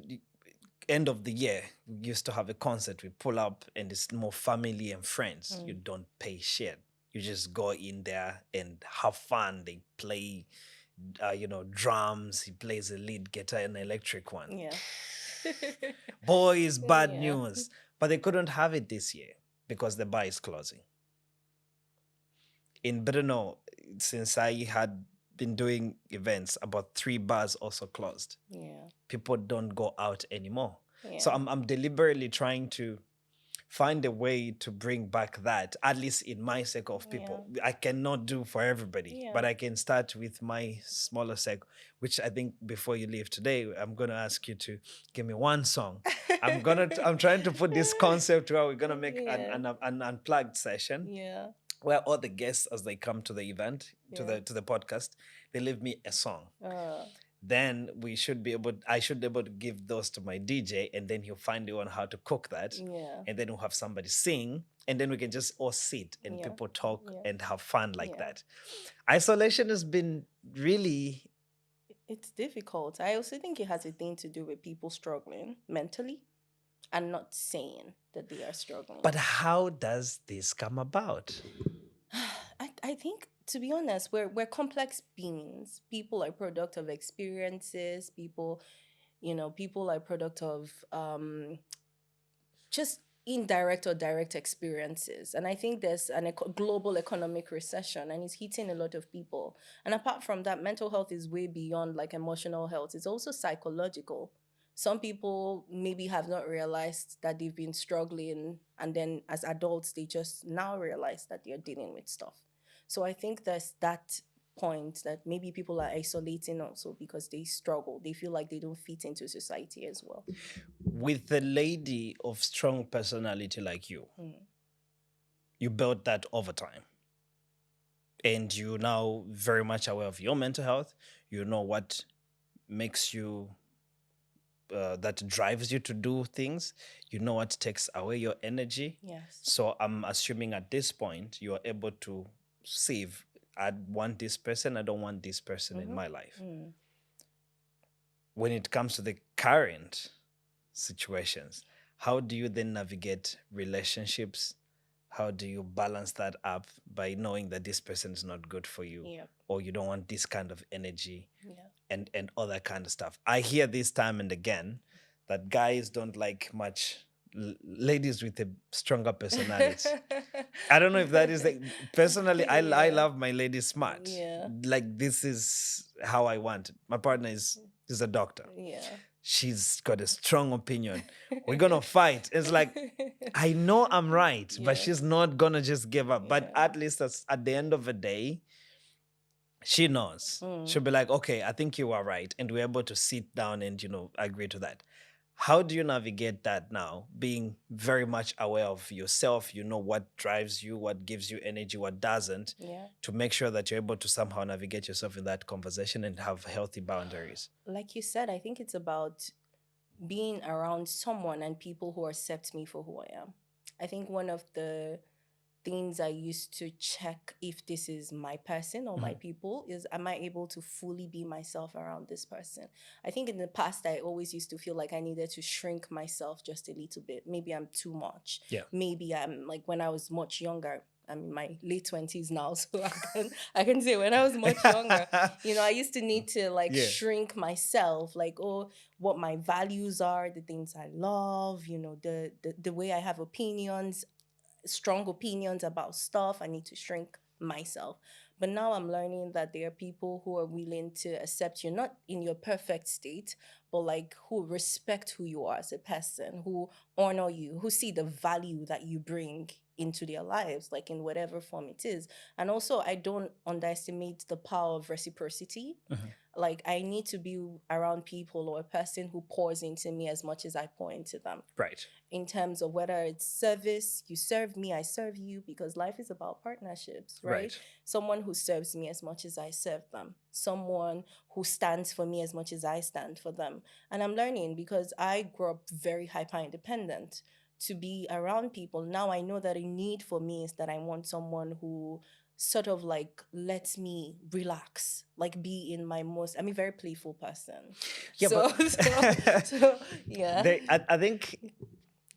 end of the year, we used to have a concert. We pull up and it's more family and friends. You don't pay shit. You just go in there and have fun. They play, drums. He plays a lead guitar, an electric one. Yeah. Boys, bad Yeah. news. But they couldn't have it this year because the bar is closing. In Brno, since I had been doing events, about 3 bars also closed. Yeah. People don't go out anymore. Yeah. So I'm deliberately trying to find a way to bring back that, at least in my circle of people. I cannot do for everybody, but I can start with my smaller circle, which I think before you leave today, I'm going to ask you to give me one song. I'm trying to put this concept where we're going to make an unplugged session. Yeah. Where all the guests, as they come to the event, to the podcast, they leave me a song. Then I should be able to give those to my DJ, and then he'll find you on how to cook that. Yeah. And then we'll have somebody sing, and then we can just all sit and people talk and have fun like that. Isolation has been really... It's difficult. I also think it has a thing to do with people struggling mentally and not saying that they are struggling. But how does this come about? I think, to be honest, we're complex beings. People are product of experiences. People are product of just indirect or direct experiences. And I think there's a global economic recession, and it's hitting a lot of people. And apart from that, mental health is way beyond like emotional health. It's also psychological. Some people maybe have not realized that they've been struggling, and then as adults, they just now realize that they're dealing with stuff. So I think there's that point that maybe people are isolating also because they struggle. They feel like they don't fit into society as well. With a lady of strong personality like you, you built that over time. And you're now very much aware of your mental health. You know what makes you... that drives you to do things. You know what takes away your energy. Yes. So I'm assuming at this point you are able to save. I want this person. I don't want this person in my life. When it comes to the current situations, how do you then navigate relationships? How do you balance that up by knowing that this person is not good for you, or you don't want this kind of energy, and all that kind of stuff? I hear this time and again that guys don't like much ladies with a stronger personality. I don't know if that is personally, I love my lady smart. Like, this is how I want it. My partner is a doctor. She's got a strong opinion. We're gonna fight. It's like, I know I'm right, but she's not gonna just give up. But at least at the end of the day, she knows. She'll be like, okay, I think you are right. And we're able to sit down and, agree to that. How do you navigate that now, being very much aware of yourself? You know what drives you, what gives you energy, what doesn't, to make sure that you're able to somehow navigate yourself in that conversation and have healthy boundaries? Like you said, I think it's about being around someone and people who accept me for who I am. I think one of the things I used to check if this is my person or my people is, am I able to fully be myself around this person? I think in the past, I always used to feel like I needed to shrink myself just a little bit. Maybe I'm too much. Yeah. Maybe I'm like, when I was much younger, I'm in my late 20s now, so I can say when I was much younger, I used to need to like Yeah. shrink myself, like, oh, what my values are, the things I love, the way I have opinions, strong opinions about stuff. I need to shrink myself. But now I'm learning that there are people who are willing to accept you not in your perfect state, but like who respect who you are as a person, who honor you, who see the value that you bring into their lives, like in whatever form it is. And also, I don't underestimate the power of reciprocity. Like, I need to be around people or a person who pours into me as much as I pour into them, Right. in terms of whether it's service, you serve me, I serve you, because life is about partnerships, right? Right. Someone who serves me as much as I serve them, someone who stands for me as much as I stand for them. And I'm learning, because I grew up very hyper independent, to be around people. Now I know that a need for me is that I want someone who sort of like lets me relax, like be in my most, I'm a very playful person. Yeah, So, but yeah. I think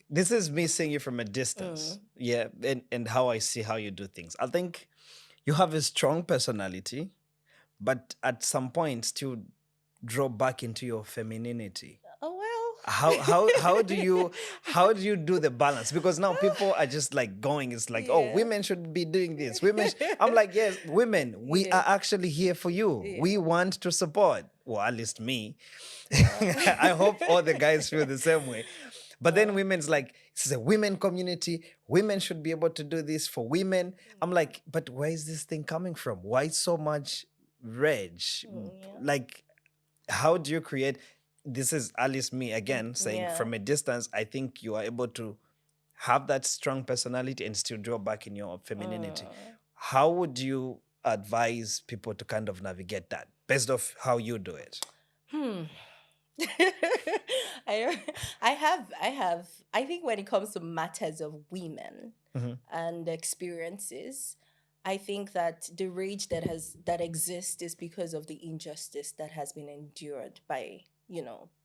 this is me seeing you from a distance. Yeah, and how I see how you do things. I think you have a strong personality, but at some point still draw back into your femininity. Oh well. How do you do the balance? Because now people are just like going, it's like, oh, Yeah. women should be doing this, I'm like, yes, women, we Yeah. are actually here for you. Yeah. We want to support, well, at least me. I hope all the guys feel the same way. But then women's like, it's a women community, women should be able to do this for women. I'm like, but where is this thing coming from? Why so much rage? Yeah. Like, how do you create, this is at least me again saying, Yeah. from a distance, I think you are able to have that strong personality and still draw back in your femininity. How would you advise people to kind of navigate that based off how you do it? I I think when it comes to matters of women and experiences, I think that the rage that exists is because of the injustice that has been endured by,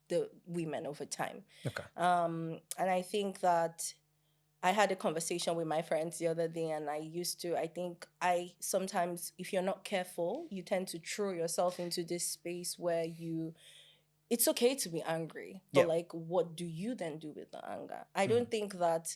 the women over time. Okay. And I think that I had a conversation with my friends the other day, and I think I sometimes, if you're not careful, you tend to throw yourself into this space where it's okay to be angry, but Yeah. like, what do you then do with the anger? I don't think that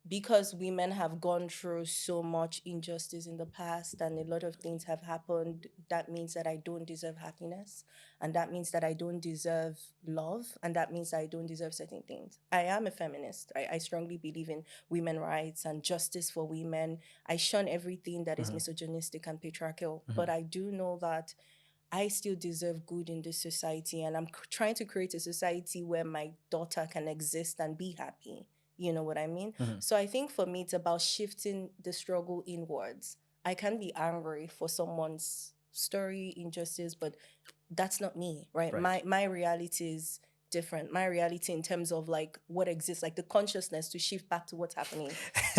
because women have gone through so much injustice in the past and a lot of things have happened, that means that I don't deserve happiness. And that means that I don't deserve love. And that means I don't deserve certain things. I am a feminist. I strongly believe in women's rights and justice for women. I shun everything that is misogynistic and patriarchal. But I do know that I still deserve good in this society, and I'm trying to create a society where my daughter can exist and be happy. You know what I mean? So I think for me, it's about shifting the struggle inwards. I can be angry for someone's story, injustice, but that's not me, right? Right. My reality is different. My reality in terms of like what exists, like the consciousnness to shift back to what's happening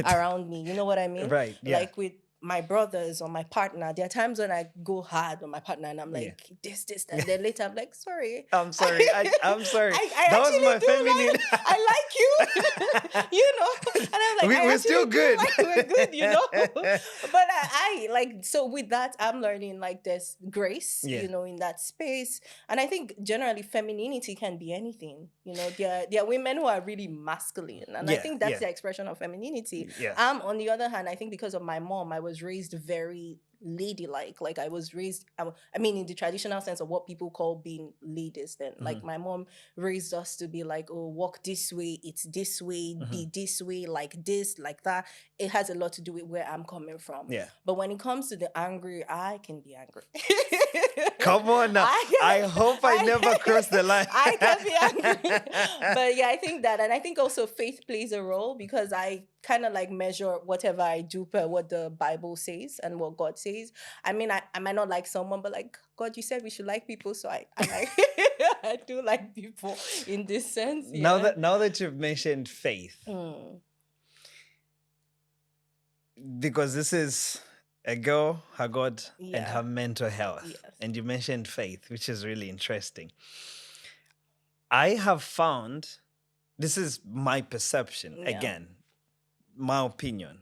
around me. You know what I mean? Right, yeah. Like with my brothers or my partner, there are times when I go hard on my partner and I'm Yeah. like, this, and then later I'm like, sorry. I'm sorry. I'm sorry. I That was actually my do feminine. I like you, And I'm like, We're actually still do good. like we're good, But I like, so with that, I'm learning like there's grace, Yeah. in that space. And I think generally femininity can be anything. There are women who are really masculine. And I Yeah, think that's yeah. the expression of femininity. Yeah. On the other hand, I think because of my mom, I was raised very ladylike. Like I was raised, I mean, in the traditional sense of what people call being ladies then. Like my mom raised us to be like, oh, walk this way, it's this way, be this way, like this, like that. It has a lot to do with where I'm coming from. Yeah. But when it comes to the angry, I can be angry. Come on now. I hope I never cross the line. I can be angry. But yeah, I think that. And I think also faith plays a role, because I kind of like measure whatever I do per what the Bible says and what God says. I mean, I might not like someone, but like, God, you said we should like people. So I like, I do like people in this sense. Now Yeah. that you've mentioned faith, because this is a girl, her God, and Yeah. her mental health. Yes. And you mentioned faith, which is really interesting. I have found, this is my perception, Yeah. again, my opinion.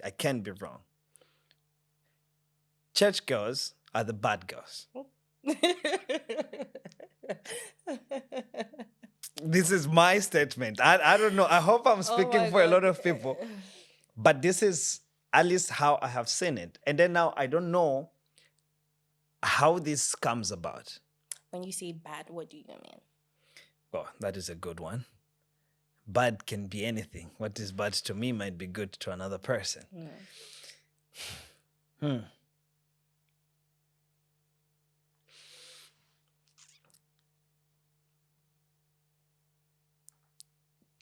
I can't be wrong. Church girls are the bad girls. This is my statement. I don't know. I hope I'm Oh speaking my for a God. lot of people, but this is at least how I have seen it. And then now I don't know how this comes about. When you say bad, what do you mean? Well, that is a good one. Bad can be anything. What is bad to me might be good to another person. Hmm.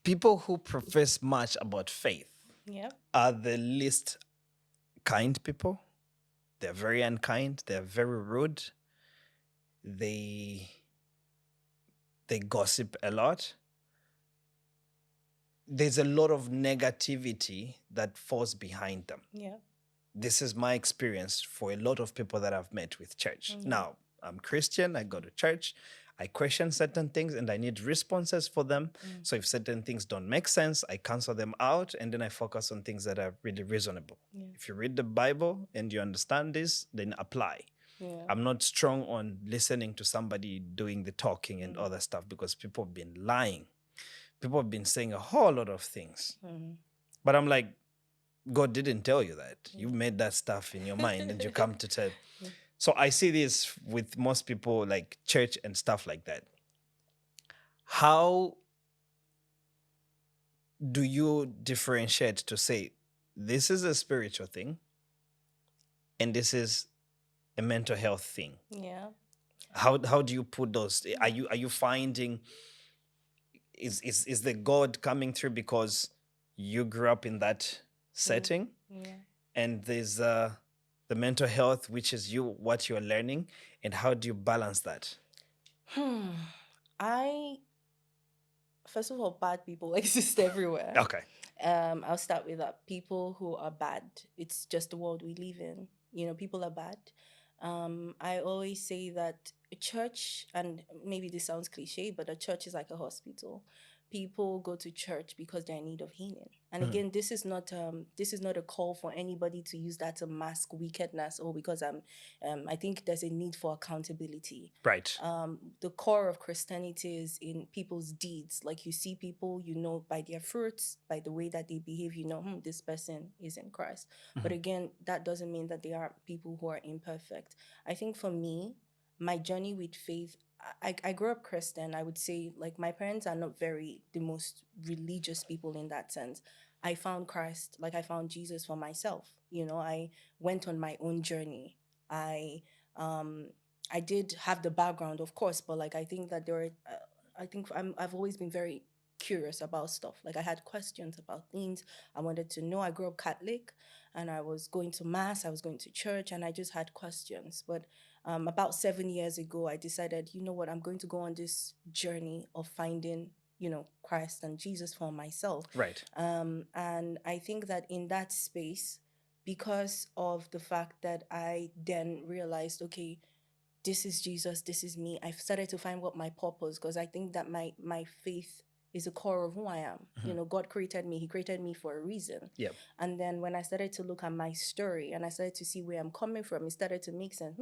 People who profess much about faith Yeah. are the least kind people. They're very unkind. They're very rude. They gossip a lot. There's a lot of negativity that falls behind them. Yeah. This is my experience for a lot of people that I've met with church. Mhm. Now, I'm Christian, I go to church, I question certain things and I need responses for them. So if certain things don't make sense, I cancel them out and then I focus on things that are really reasonable. Yeah. If you read the Bible and you understand this, then apply. Yeah. I'm not strong on listening to somebody doing the talking and other stuff because people have been lying. People have been saying a whole lot of things. But I'm like, God didn't tell you that. You made that stuff in your mind and you come to tell. So I see this with most people, like church and stuff like that. How do you differentiate to say this is a spiritual thing and this is a mental health thing? Yeah. How do you put those? Are you finding is the God coming through because you grew up in that setting? Yeah. And there's the mental health, which is what you're learning, and how do you balance that? First of all, bad people exist everywhere. Okay. I'll start with that. People who are bad. It's just the world we live in. People are bad. I always say that a church, and maybe this sounds cliche, but a church is like a hospital. People go to church because they're in need of healing. And again, this is not a call for anybody to use that to mask wickedness or because I think there's a need for accountability. Right. The core of Christianity is in people's deeds. Like you see people, by their fruits, by the way that they behave, this person is in Christ. But again, that doesn't mean that they are people who are imperfect. I think for me, my journey with faith, I grew up Christian. I would say, like, my parents are not the most religious people in that sense. I found Christ, like I found Jesus for myself. I went on my own journey. I did have the background, of course, but like I think that I've always been very curious about stuff. Like I had questions about things I wanted to know. I grew up Catholic, and I was going to mass, I was going to church, and I just had questions. But about 7 years ago, I decided, you know what, I'm going to go on this journey of finding, Christ and Jesus for myself. Right. And I think that in that space, because of the fact that I then realized, okay, this is Jesus, this is me. I've started to find what my purpose, because I think that my faith is the core of who I am. God created me. He created me for a reason. Yep. And then when I started to look at my story and I started to see where I'm coming from, it started to make sense.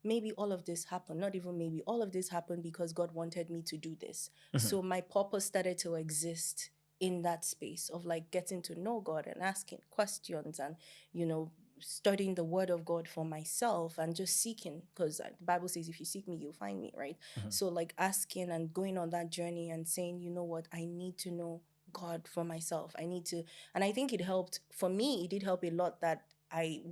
Maybe all of this happened, not even maybe, all of this happened because God wanted me to do this. So my purpose started to exist in that space of like getting to know God and asking questions and, studying the word of God for myself and just seeking, because the Bible says, if you seek me, you'll find me, right? So like asking and going on that journey and saying, you know what, I need to know God for myself. And I think it helped, for me, it did help a lot that I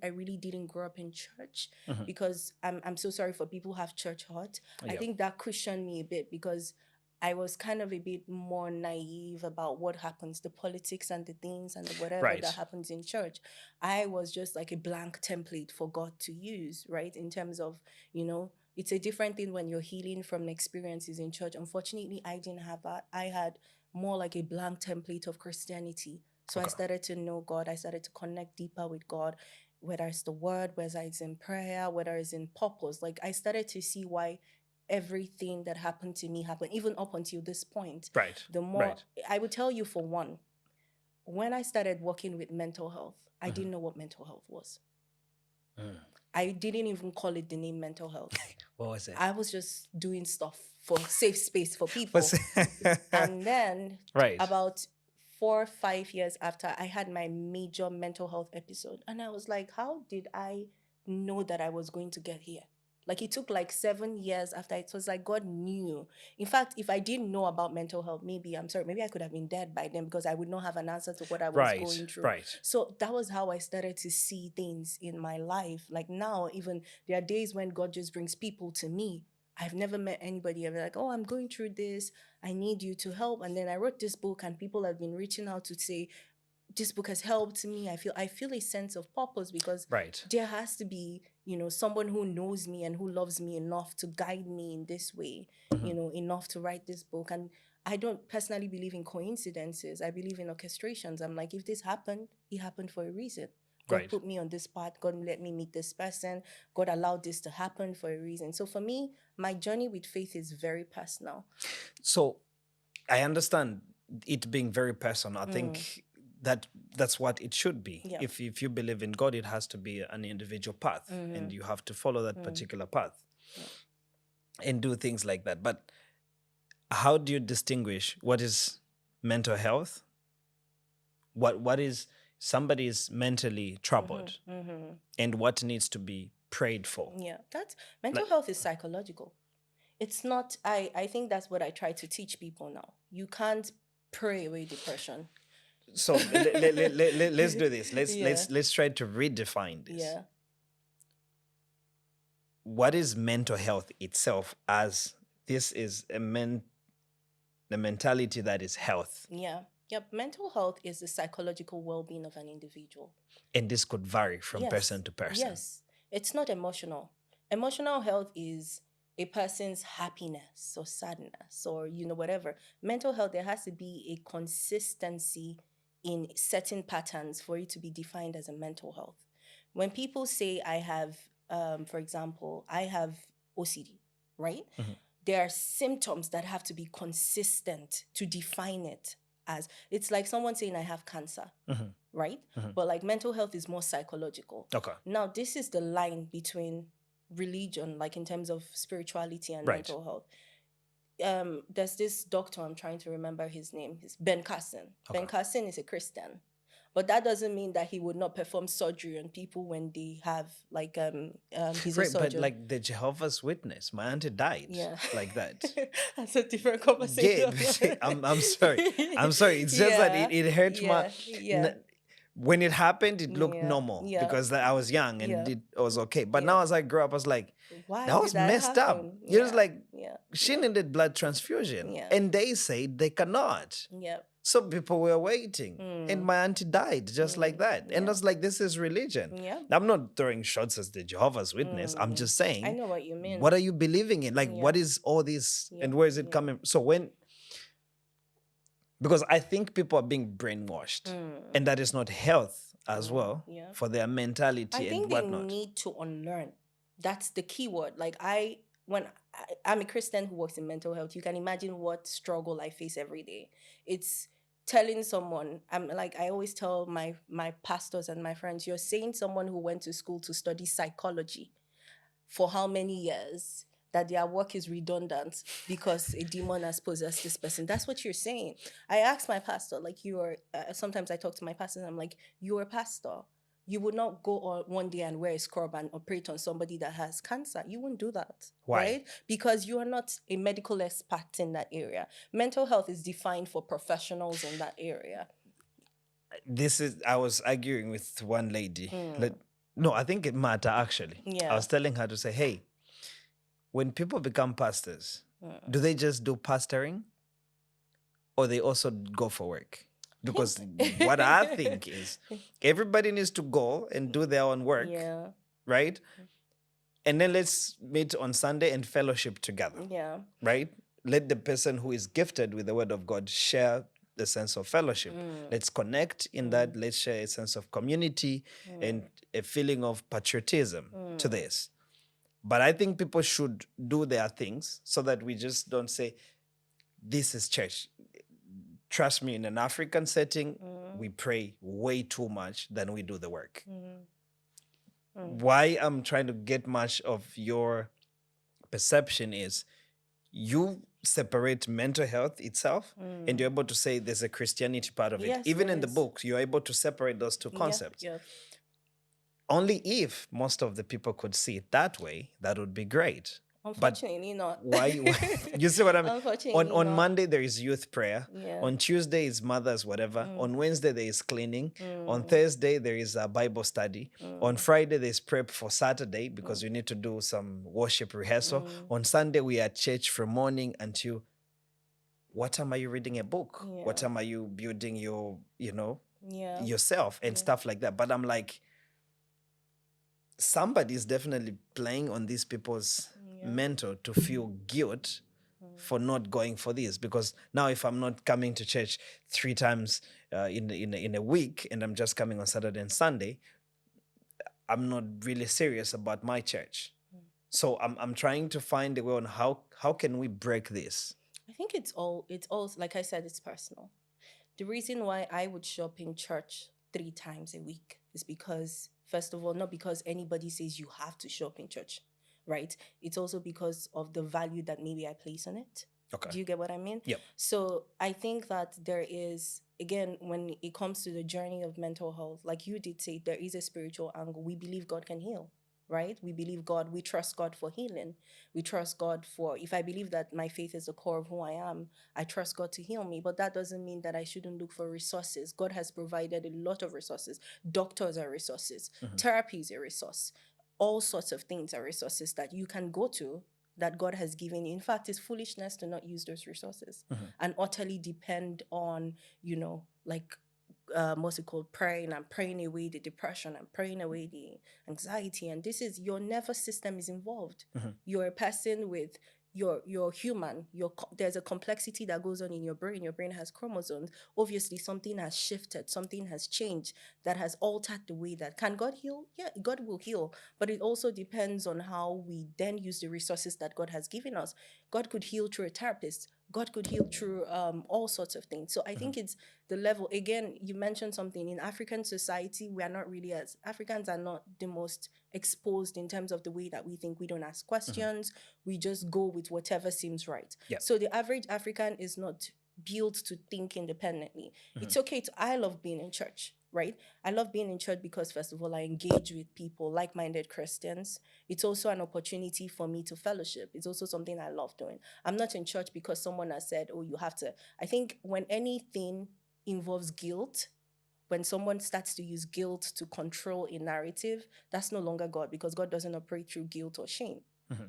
really didn't grow up in church, because I'm so sorry for people who have church hurt. I Yep. think that cushioned me a bit, because I was kind of a bit more naive about what happens, the politics and the things and the whatever Right. that happens in church. I was just like a blank template for God to use, right? In terms of, it's a different thing when you're healing from experiences in church. Unfortunately, I didn't have that. I had more like a blank template of Christianity. So I started to know God. I started to connect deeper with God, whether it's the word, whether it's in prayer, whether it's in purpose. Like I started to see why everything that happened to me happened, even up until this point. Right. The more Right. I would tell you, for one, when I started working with mental health, I didn't know what mental health was. I didn't even call it the name mental health. What was it? I was just doing stuff for safe space for people. What's And then Right. about 4 or 5 years after, I had my major mental health episode. And I was like, how did I know that I was going to get here? Like, it took like 7 years after. It was like God knew. In fact, if I didn't know about mental health, maybe I could have been dead by then, because I would not have an answer to what I was going through. Right. So that was how I started to see things in my life. Like, now, even there are days when God just brings people to me. I've never met anybody ever like, oh, I'm going through this, I need you to help. And then I wrote this book, and people have been reaching out to say, this book has helped me. I feel a sense of purpose, because Right. there has to be, someone who knows me and who loves me enough to guide me in this way, enough to write this book. And I don't personally believe in coincidences. I believe in orchestrations. I'm like, if this happened, it happened for a reason. God Right. put me on this path. God let me meet this person. God allowed this to happen for a reason. So for me, my journey with faith is very personal. So I understand it being very personal. I think that's what it should be. Yeah. If you believe in God, it has to be an individual path, and you have to follow that particular path and do things like that. But how do you distinguish what is mental health? What is somebody is mentally troubled, and what needs to be prayed for? Yeah, that's mental health is psychological. It's not. I think that's what I try to teach people now. You can't pray away depression. So let's do this. Yeah. Let's try to redefine this. Yeah. What is mental health itself? As this is a mentality that is health, Yeah. Yep. Mental health is the psychological well-being of an individual. and this could vary from Yes. person to person. Yes. It's not emotional. Emotional health is a person's happiness or sadness or, whatever. Mental health, there has to be a consistency in certain patterns for it to be defined as a mental health. When people say I have, for example, I have OCD, right? There are symptoms that have to be consistent to define it as. It's like someone saying I have cancer, right? But like mental health is more psychological. Okay. Now, this is the line between religion, like in terms of spirituality and Right. mental health. There's this doctor, I'm trying to remember his name. It's Ben Carson. Okay. Ben Carson is a Christian. But that doesn't mean that he would not perform surgery on people when they have like he's a Right, surgeon. but like the Jehovah's Witness, my auntie died. Yeah. Like that. That's a different conversation. Yeah, I'm sorry. I'm sorry. It's just that it hurt my. Yeah. When it happened, it looked Yeah, normal yeah. because I was young and Yeah. it was okay. But Yeah. now as I grew up, I was like, Why that did was that messed up. happen? It was Yeah. like Yeah. she needed blood transfusion, Yeah. and they said they cannot. Yeah. So people were waiting, and my auntie died just like that. And I Yeah. was like, this is religion. Yeah. I'm not throwing shots as the Jehovah's Witness. I'm just saying, I know what you mean. what are you believing in? Like, Yeah. what is all this, Yeah. and where is it Yeah. coming? So because I think people are being brainwashed, and that is not health as well Yeah. for their mentality I think and they whatnot. need to unlearn. That's the key word. Like I'm a Christian who works in mental health, you can imagine what struggle I face every day. It's telling someone, I always tell my pastors and my friends, you're saying someone who went to school to study psychology for how many years that their work is redundant because a demon has possessed this person. That's what you're saying. I asked my pastor, like, sometimes I talk to my pastor and I'm like, you're a pastor. You would not go on one day and wear a scrub and operate on somebody that has cancer. You wouldn't do that. Why? Right? Because you are not a medical expert in that area. Mental health is defined for professionals in that area. I was arguing with one lady. No, I think it matter actually. Yeah. I was telling her to say, hey, when people become pastors, do they just do pastoring or they also go for work? Because what I think is everybody needs to go and do their own work, Yeah. right? And then let's meet on Sunday and fellowship together, Yeah. right? Let the person who is gifted with the word of God share the sense of fellowship. Let's connect in that. Let's share a sense of community and a feeling of patriotism to this. But I think people should do their things so that we just don't say, this is church. Trust me, in an African setting, we pray way too much than we do the work. Mm. Why I'm trying to get much of your perception is you separate mental health itself and you're able to say there's a Christianity part of it. Yes, Even there in the is. book, you're able to separate those two concepts. Yeah. Only if most of the people could see it that way, that would be great. Unfortunately, not. Why? You see what I mean? Unfortunately, On not. Monday there is youth prayer. Yeah. On Tuesday is mothers whatever. On Wednesday there is cleaning. On Thursday there is a Bible study. On Friday there's prep for Saturday because we need to do some worship rehearsal. On Sunday we are at church from morning until. What time are you reading a book? Yeah. What time are you building your, Yeah. yourself and stuff like that? But I'm like, somebody's definitely playing on these people's mental to feel guilt for not going for this, because now if I'm not coming to church 3 times in a week and I'm just coming on Saturday and Sunday, I'm not really serious about my church. So I'm trying to find a way on how can we break this. I think it's all like I said, it's personal. The reason why I would show up in church 3 times a week is because, first of all, not because anybody says you have to show up in church, right? It's also because of the value that maybe I place on it. Okay. Do you get what I mean? Yep. So I think that there is, again, when it comes to the journey of mental health, like you did say, there is a spiritual angle. We believe God can heal, right? We believe God, we trust God for healing. We trust God for, if I believe that my faith is the core of who I am, I trust God to heal me. But that doesn't mean that I shouldn't look for resources. God has provided a lot of resources. Doctors are resources. Therapy is a resource. All sorts of things are resources that you can go to, that God has given you. In fact, it's foolishness to not use those resources and utterly depend on, what's it called, praying and praying away the depression and praying away the anxiety. And this is, your nervous system is involved. You're a person with, you're human. There's a complexity that goes on in your brain. Your brain has chromosomes. Obviously, something has shifted. Something has changed that has altered the way that. Can God heal? Yeah, God will heal. But it also depends on how we then use the resources that God has given us. God could heal through a therapist. God could heal through all sorts of things. So I think it's the level. Again, you mentioned something. In African society, we are not really, as Africans are not the most exposed in terms of the way that we think. We don't ask questions. We just go with whatever seems right. Yep. So the average African is not built to think independently. It's okay I love being in church, right? I love being in church because, first of all, I engage with people, like-minded Christians. It's also an opportunity for me to fellowship. It's also something I love doing. I'm not in church because someone has said, oh, you have to. I think when anything involves guilt, when someone starts to use guilt to control a narrative, that's no longer God, because God doesn't operate through guilt or shame.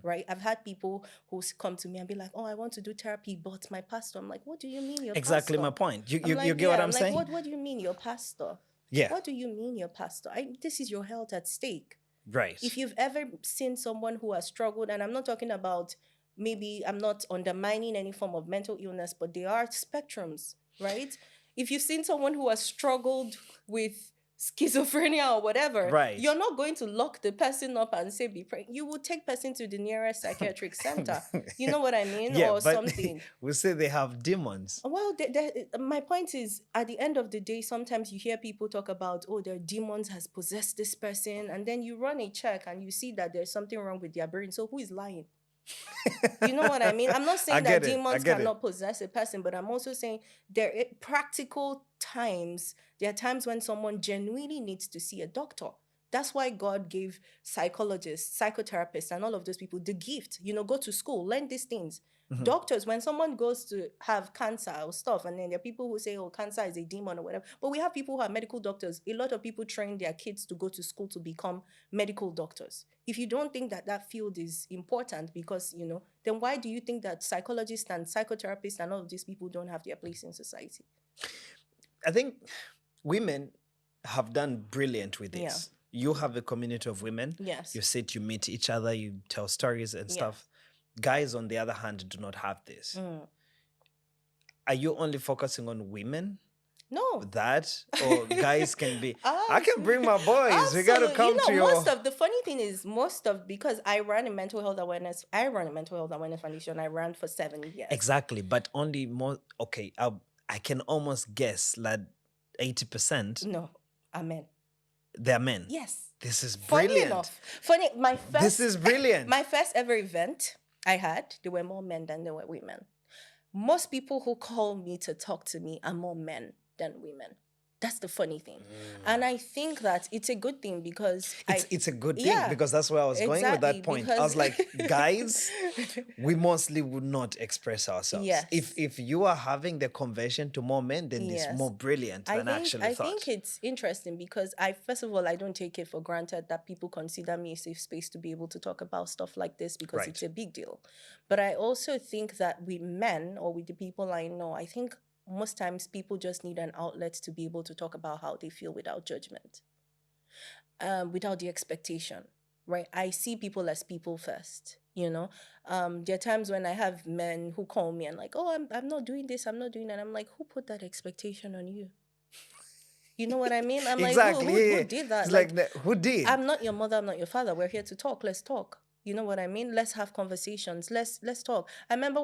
Right? I've had people who come to me and be like, oh, I want to do therapy, but my pastor. I'm like, what do you mean your Exactly pastor? my point. You like, get what I'm like, saying? What do you mean your pastor? Yeah. What do you mean your pastor? This is your health at stake. Right. If you've ever seen someone who has struggled, and I'm not talking about, maybe I'm not undermining any form of mental illness, but there are spectrums, right? If you've seen someone who has struggled with schizophrenia or whatever, right, you're not going to lock the person up and say, be praying. You will take person to the nearest psychiatric center. You know what I mean? Yeah, or but something. We say they have demons. Well, my point is, at the end of the day, sometimes you hear people talk about, oh, their demons has possessed this person, and then you run a check and you see that there's something wrong with their brain. So who is lying? You know what I mean? I'm not saying that demons cannot possess a person, but I'm also saying there are practical times. There are times when someone genuinely needs to see a doctor. That's why God gave psychologists, psychotherapists, and all of those people the gift. Go to school, learn these things. Doctors, when someone goes to have cancer or stuff, and then there are people who say, oh, cancer is a demon or whatever. But we have people who are medical doctors. A lot of people train their kids to go to school to become medical doctors. If you don't think that field is important because, then why do you think that psychologists and psychotherapists and all of these people don't have their place in society? I think women have done brilliant with this. Yeah. You have a community of women. Yes. You sit, you meet each other, you tell stories and stuff. Guys, on the other hand, do not have this. Are you only focusing on women? No. That? Or guys can be... I can bring my boys. Absolutely. We got to come to your... The funny thing is, because I ran a mental health awareness, foundation. I ran for 7 years. Exactly. But only more... Okay, I can almost guess that 80%, No, amen. they're men. Yes. This is Funny brilliant. enough. Funny, This is brilliant. my first ever event I had, there were more men than there were women. Most people who call me to talk to me are more men than women. That's the funny thing. And I think that it's a good thing because It's a good thing Yeah, because that's where I was going with exactly, that point. I because- was like, guys, we mostly would not express ourselves. Yes. If you are having the conversion to more men, then it's Yes. more brilliant than I actually I thought. think it's interesting because first of all, I don't take it for granted that people consider me a safe space to be able to talk about stuff like this because Right. it's a big deal. But I also think that with men or with the people I know, I think most times people just need an outlet to be able to talk about how they feel without judgment, without the expectation, right? I see people as people first, you know. There are times when I have men who call me and like, oh, I'm not doing this, I'm not doing that. I'm like, who put that expectation on you? You know what I mean? I'm Exactly. like, yeah. who did that? It's like, who did? I'm not your mother, I'm not your father. We're here to talk. Let's talk. You know what I mean? Let's have conversations. Let's talk. I remember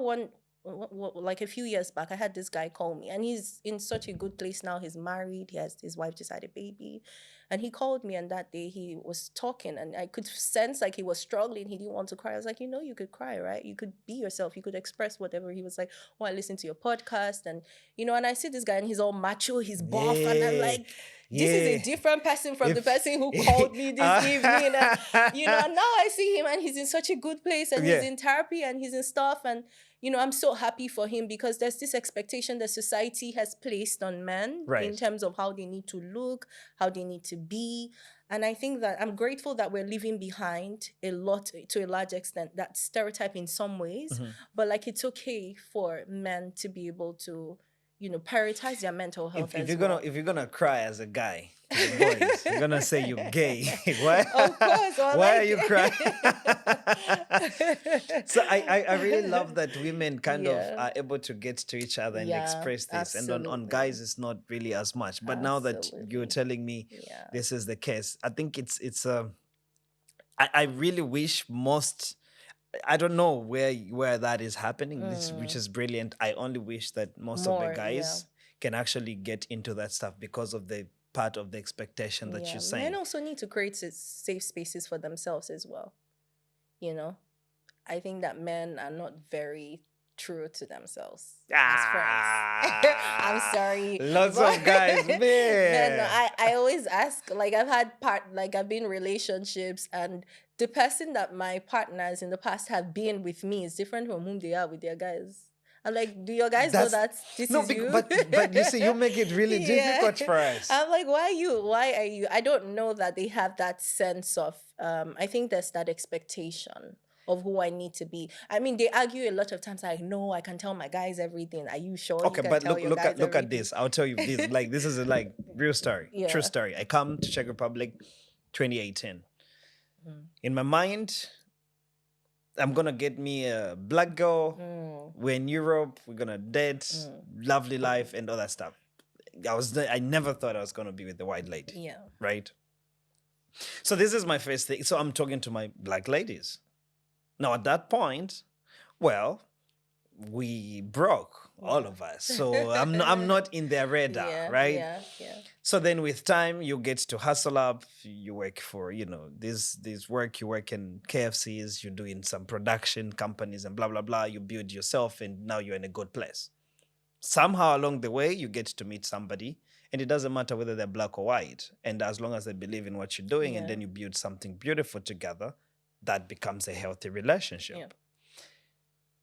like a few years back, I had this guy call me, and he's in such a good place now. He's married. His wife just had a baby, and he called me. And that day, he was talking, and I could sense like he was struggling. He didn't want to cry. I was like, you could cry, right? You could be yourself. You could express whatever. He was like, oh, I listened to your podcast, and and I see this guy, and he's all macho, he's buff, and I'm like, this is a different person from the person who called me this evening. And, and now I see him and he's in such a good place and he's in therapy and he's in stuff. And, I'm so happy for him because there's this expectation that society has placed on men in terms of how they need to look, how they need to be. And I think that I'm grateful that we're leaving behind to a large extent, that stereotype in some ways. But like, it's okay for men to be able to prioritize their mental health if as you're well. if you're gonna cry as a guy to the boys, you're gonna say you're gay. Why? Of course. Why are you crying? So I really love that women kind of are able to get to each other and express this. Absolutely. And on guys, it's not really as much. But now that you're telling me this is the case, I think it's I really wish most. I don't know where that is happening, which is brilliant. I only wish that most of the guys can actually get into that stuff because of the part of the expectation that you're saying. Men also need to create safe spaces for themselves as well. I think that men are not very true to themselves as friends. I'm sorry. Lots of guys, man. I always ask, like, I've been in relationships, and the person that my partners in the past have been with me is different from whom they are with their guys. I'm like, do your guys know that this is you? But you see, you make it really difficult for us. I'm like, why are you? I don't know that they have that sense of, I think there's that expectation of who I need to be. I mean, they argue a lot of times, like, no, I can tell my guys everything. Are you sure? Okay, but look at this. I'll tell you this. Like, this is a real story. Yeah. True story. I come to Czech Republic 2018. In my mind, I'm gonna get me a black girl. We're in Europe. We're gonna date, lovely life, and all that stuff. I never thought I was gonna be with the white lady. Yeah. Right. So this is my first thing. So I'm talking to my black ladies. Now at that point, well, we broke, all of us. So I'm not in their radar, right? Yeah. So then with time, you get to hustle up. You work for, this work. You work in KFCs. You're doing some production companies and blah, blah, blah. You build yourself and now you're in a good place. Somehow along the way, you get to meet somebody. And it doesn't matter whether they're black or white. And as long as they believe in what you're doing and then you build something beautiful together, that becomes a healthy relationship. Yeah.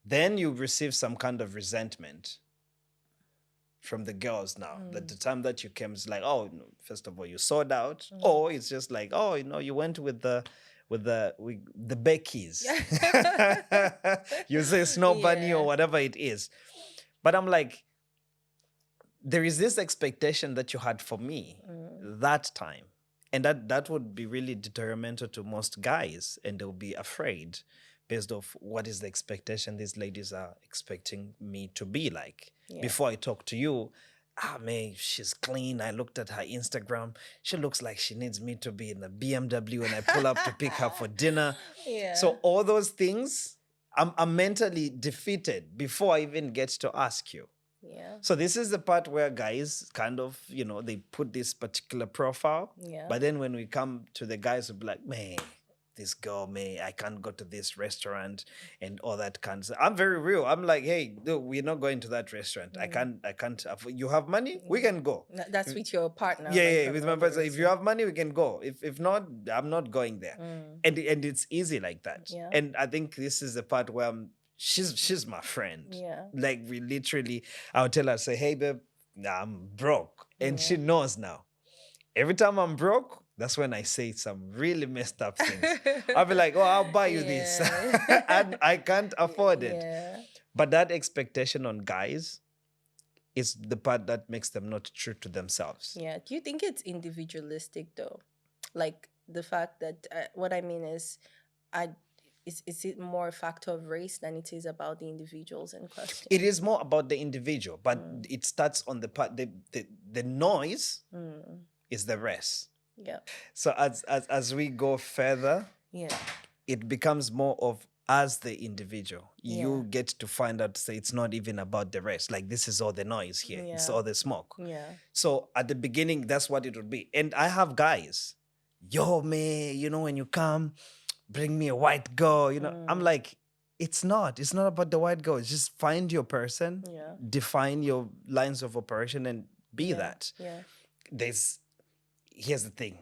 Then you receive some kind of resentment from the girls now. That the time that you came, it's like, oh, first of all, you sold out. Or it's just like, oh, you went with the Beckies. You say Snow Bunny or whatever it is. But I'm like, there is this expectation that you had for me that time. And that would be really detrimental to most guys. And they'll be afraid based off what is the expectation these ladies are expecting me to be like. Yeah. Before I talk to you, man, she's clean. I looked at her Instagram. She looks like she needs me to be in the BMW and I pull up to pick her for dinner. Yeah. So all those things, I'm mentally defeated before I even get to ask you. Yeah. So this is the part where guys kind of, they put this particular profile. Yeah. But then when we come to the guys who be like, man, this girl, man, I can't go to this restaurant and all that kind of stuff. I'm very real. I'm like, hey, dude, we're not going to that restaurant. I can't afford. You have money? We can go. That's with your partner. Yeah, like, yeah, from with my another person. If you have money, we can go. If not, I'm not going there. And it's easy like that. Yeah. And I think this is the part where she's my friend. Yeah. Like we literally, I'll tell her, say, hey babe, I'm broke. And she knows now. Every time I'm broke, that's when I say some really messed up things. I'll be like, oh, I'll buy you this. And I can't afford it. Yeah. But that expectation on guys is the part that makes them not true to themselves. Yeah. Do you think it's individualistic though? Like the fact that what I mean is, is it more a factor of race than it is about the individuals in question? It is more about the individual, but it starts on the part, the noise is the rest. Yeah. So as we go further, Yeah. it becomes more of as the individual. You get to find out, say, it's not even about the rest. Like, this is all the noise here. It's all the smoke. Yeah. So at the beginning, that's what it would be. And I have guys, yo, man, when you come, bring me a white girl. I'm like, it's not about the white girl. It's just find your person, define your lines of operation, and be that. Yeah. Here's the thing.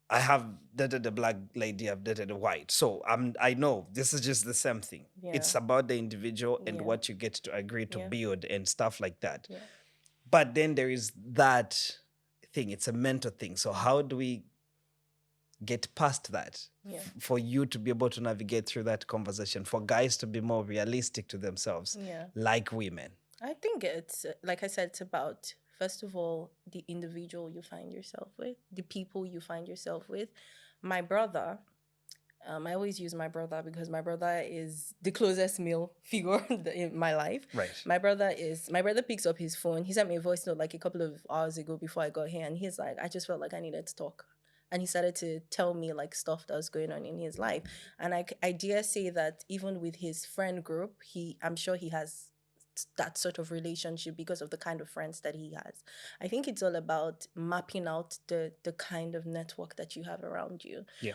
I have dated a black lady, I've dated a white. So I know this is just the same thing. Yeah. It's about the individual and what you get to agree to build and stuff like that. Yeah. But then there is that thing. It's a mental thing. So how do we get past that? Yeah. For you to be able to navigate through that conversation, for guys to be more realistic to themselves, like women. I think it's, like I said, it's about, first of all, the individual you find yourself with, the people you find yourself with. My brother, I always use my brother because my brother is the closest male figure in my life. Right. My brother picks up his phone. He sent me a voice note like a couple of hours ago before I got here. And he's like, I just felt like I needed to talk. And he started to tell me like stuff that was going on in his life. And I dare say that even with his friend group, I'm sure he has that sort of relationship because of the kind of friends that he has. I think it's all about mapping out the kind of network that you have around you. Yeah.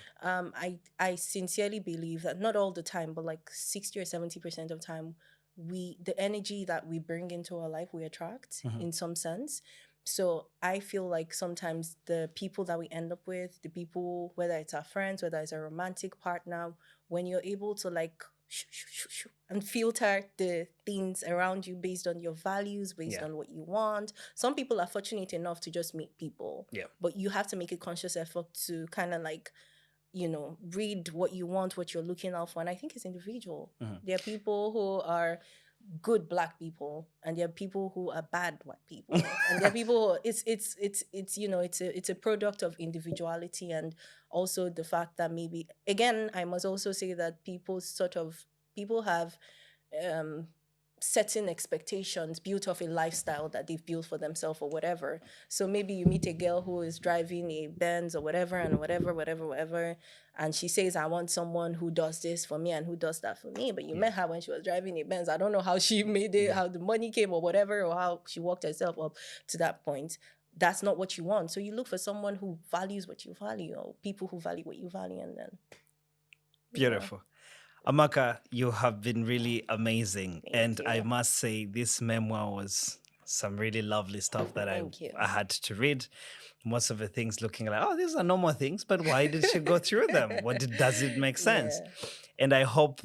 I sincerely believe that not all the time, but like 60 or 70% of the time, the energy that we bring into our life, we attract in some sense. So I feel like sometimes the people that we end up with, the people, whether it's our friends, whether it's a romantic partner, when you're able to like and filter the things around you based on your values, based on what you want. Some people are fortunate enough to just meet people. Yeah. But you have to make a conscious effort to kind of like, read what you want, what you're looking out for. And I think it's individual. There are people who are good black people and there are people who are bad white people. And there are people it's a product of individuality, and also the fact that maybe, again, I must also say that people have certain expectations built off a lifestyle that they've built for themselves or whatever. So maybe you meet a girl who is driving a Benz or whatever and whatever, and she says, I want someone who does this for me and who does that for me. But you met her when she was driving a Benz. I don't know how she made it, how the money came or whatever, or how she walked herself up to that point. That's not what you want. So you look for someone who values what you value, or people who value what you value, and then... Beautiful. Amaka, you have been really amazing. Thank you. I must say, this memoir was some really lovely stuff that I had to read. Most of the things looking like, oh, these are normal things, but why did she go through them? Does it make sense? Yeah. And I hope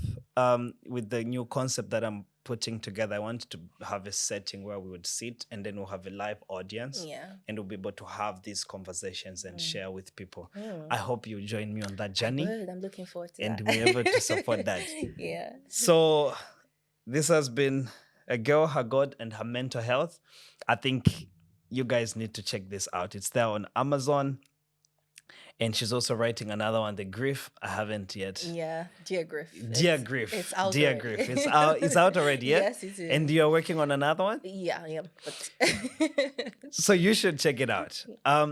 with the new concept that I'm putting together, I want to have a setting where we would sit and then we'll have a live audience and we'll be able to have these conversations and share with people. I hope you join me on that journey. Good. I'm looking forward to and that. we're able to support that. Yeah. So this has been A Girl, Her God, and Her Mental Health. I think you guys need to check this out. It's there on Amazon. And she's also writing another one, The Grief. I haven't yet. Yeah, Dear Grief. Dear Grief. It's out Dear already. Grief. It's out already, yeah? Yes, it is. And you're working on another one? Yeah, I am. But so you should check it out.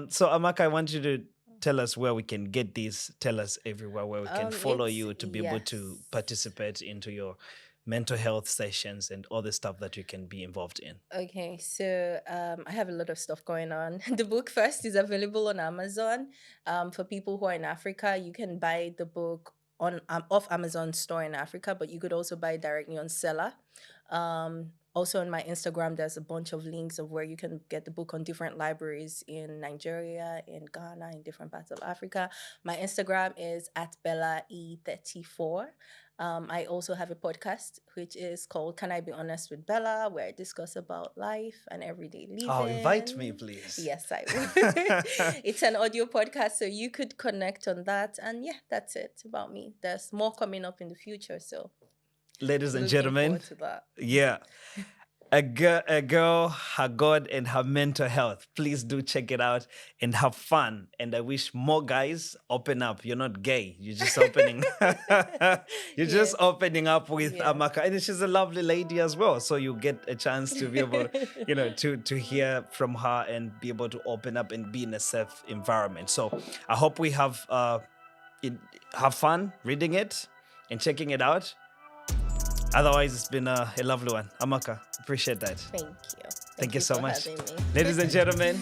So Amaka, I want you to tell us where we can get these. Tell us everywhere where we can follow you to be able to participate into your mental health sessions and all the stuff that you can be involved in? Okay, so I have a lot of stuff going on. The book first is available on Amazon. For people who are in Africa, you can buy the book on off Amazon store in Africa, but you could also buy it directly on Seller. Also on my Instagram, there's a bunch of links of where you can get the book on different libraries in Nigeria, in Ghana, in different parts of Africa. My Instagram is at BellaE34. I also have a podcast which is called Can I Be Honest with Bella, where I discuss about life and everyday living. Oh, invite me, please. Yes, I will. It's an audio podcast, so you could connect on that. And yeah, that's it about me. There's more coming up in the future, so Ladies and looking gentlemen, forward to that. yeah. A girl, her God, and her mental health. Please do check it out and have fun. And I wish more guys open up. You're not gay. You're just opening. You're just opening up with Amaka. And she's a lovely lady as well. So you get a chance to be able, to hear from her and be able to open up and be in a safe environment. So I hope we have fun reading it and checking it out. Otherwise, it's been a lovely one. Amaka, appreciate that. Thank you. Thank you so for much. having me. Ladies and gentlemen,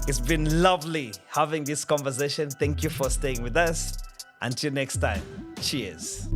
it's been lovely having this conversation. Thank you for staying with us. Until next time, cheers.